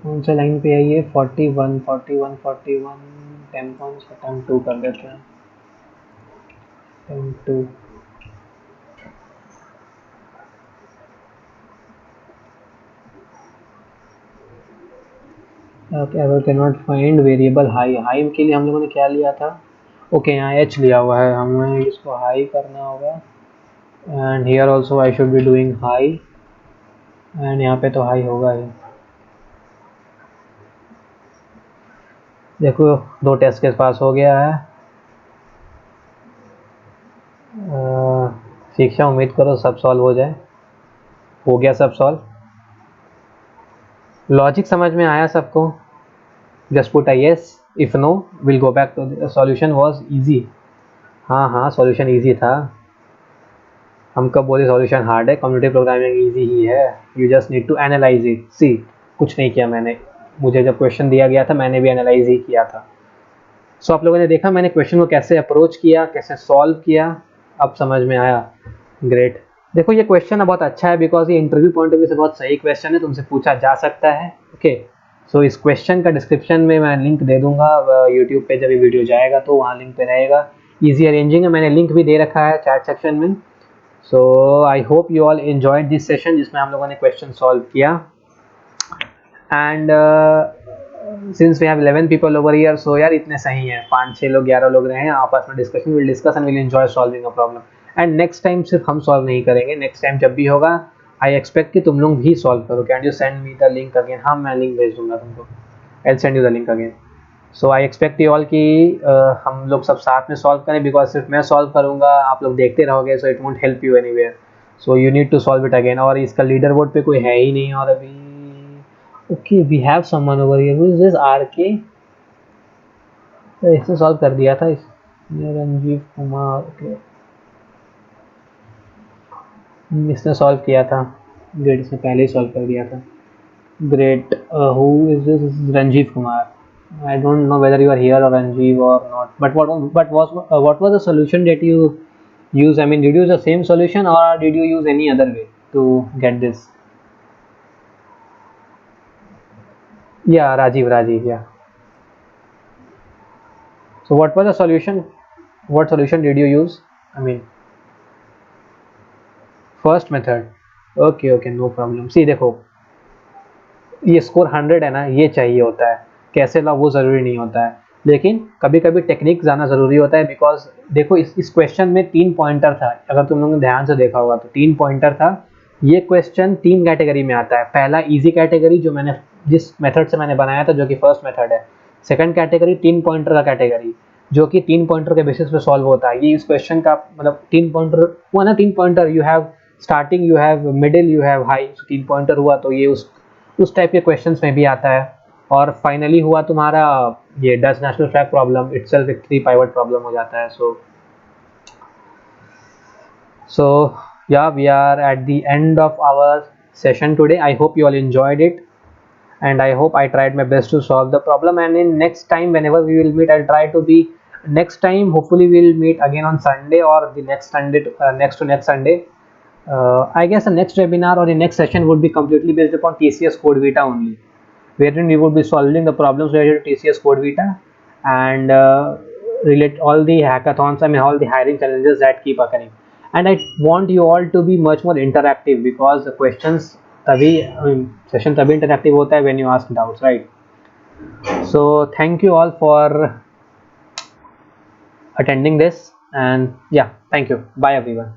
S1: कौन सा लाइन पे है ये, 41 41 41, टेम्प कौन सा, टेम्प 2 कर देते हैं, temp 2। Error can not find variable high, high के लिए हम लोगों ने क्या लिया था, ओके यहाँ एच लिया हुआ है, हमें इसको हाई करना होगा। And here also I should be doing high, and यहाँ पे तो हाई होगा ही। देखो 2 टेस्ट केस पास हो गया है। शिक्षा उम्मीद करो सब सॉल्व हो जाए। हो गया सब सॉल्व, लॉजिक समझ में आया सबको। Just put I yes, if no will go back to solution was easy. हाँ हाँ सॉल्यूशन इजी था, हम कब बोले सॉल्यूशन हार्ड है, कम्प्यूटर प्रोग्रामिंग इजी ही है। You just need to analyse it, see कुछ नहीं किया मैंने, मुझे जब क्वेश्चन दिया गया था मैंने भी एनालाइज ही किया था। सो आप लोगों ने देखा मैंने क्वेश्चन को कैसे अप्रोच किया, कैसे सॉल्व किया, अब समझ में आया। ग्रेट। देखो ये क्वेश्चन बहुत अच्छा है बिकॉज ये इंटरव्यू पॉइंट ऑफ व्यू से बहुत सही क्वेश्चन है, तुमसे पूछा जा सकता है। ओके, सो इस क्वेश्चन का डिस्क्रिप्शन में मैं लिंक दे दूंगा, यूट्यूब पे जब ये वीडियो जाएगा तो वहाँ लिंक पे रहेगा। ईजी अरेंजिंग है, मैंने लिंक भी दे रखा है चैट सेक्शन में। So I hope you all enjoyed this session जिसमें हम लोगों ने क्वेश्चन सॉल्व किया। And since we have 11 people over here, so यार इतने सही हैं, 5 6 लोग 11 लोग रहे हैं आपस में discussion, will discuss and will enjoy solving a problem. And next time सिर्फ हम सॉल्व नहीं करेंगे, नेक्स्ट टाइम जब भी होगा आई एक्सपेक्ट कि तुम लोग भी सॉल्व करो। Can you send me the link again, हाँ मैं लिंक भेज दूंगा तुमको, I send you the link again. So I expect you all कि हम लोग सब साथ में सॉल्व करें, बिकॉज सिर्फ मैं सॉल्व करूंगा आप लोग देखते रहोगे, so it won't help you anywhere. So you need to solve it again. और इसका लीडर बोर्ड पे कोई है ही नहीं, और अभी okay we have someone over here, who is this R K, इसने सॉल्व कर दिया था इसने, रंजीव कुमार, ओके इसने सॉल्व किया था, ग्रेट, इसने पहले ही सॉल्व कर दिया था, great. Who is this, Ranjeev Kumar. I don't know whether you are here or Ranjeev or not. What was the solution that you use? I mean, did you use the same solution or did you use any other way to get this? Yeah, Rajiv. Yeah. So what was the solution? What solution did you use? I mean, first method. Okay, no problem. See, देखो ये score 100 है ना, ये चाहिए होता है, कैसे ला वो ज़रूरी नहीं होता है, लेकिन कभी कभी टेक्निक जाना ज़रूरी होता है। बिकॉज देखो इस क्वेश्चन में 3 पॉइंटर था, अगर तुम लोगों ने ध्यान से देखा होगा तो 3 पॉइंटर था। ये क्वेश्चन 3 कैटेगरी में आता है, पहला इजी कैटेगरी जो मैंने जिस मेथड से मैंने बनाया था जो कि फर्स्ट मेथड है, सेकंड कैटेगरी 3 पॉइंटर का कैटेगरी जो कि 3 पॉइंटर के बेसिस पे सॉल्व होता है। ये इस क्वेश्चन का मतलब 3 पॉइंटर हुआ ना, 3 pointer, you have starting, you have middle, you have high, 3 pointer हुआ तो ये उस टाइप के क्वेश्चंस में भी आता है। और फाइनली हुआ तुम्हारा ये Dutch national flag problem, itself एक 3 पाइवट प्रॉब्लम हो जाता है। सो yeah, we are at the end of our session today. I hope you all enjoyed it, and I hope I tried my best to solve the problem. And in next time whenever we will meet, I'll try to be next time. Hopefully we'll meet again on Sunday or the next Sunday, next to next Sunday. I guess the next webinar or the next session would be completely based upon TCS Code Vita only, wherein we would be solving the problems related to TCS Code Vita and relate all the hackathons, I mean all the hiring challenges that keep occurring. And I want you all to be much more interactive, because the questions तभी session तभी interactive होता है when you ask doubts, right? So thank you all for attending this, and yeah, thank you. Bye everyone.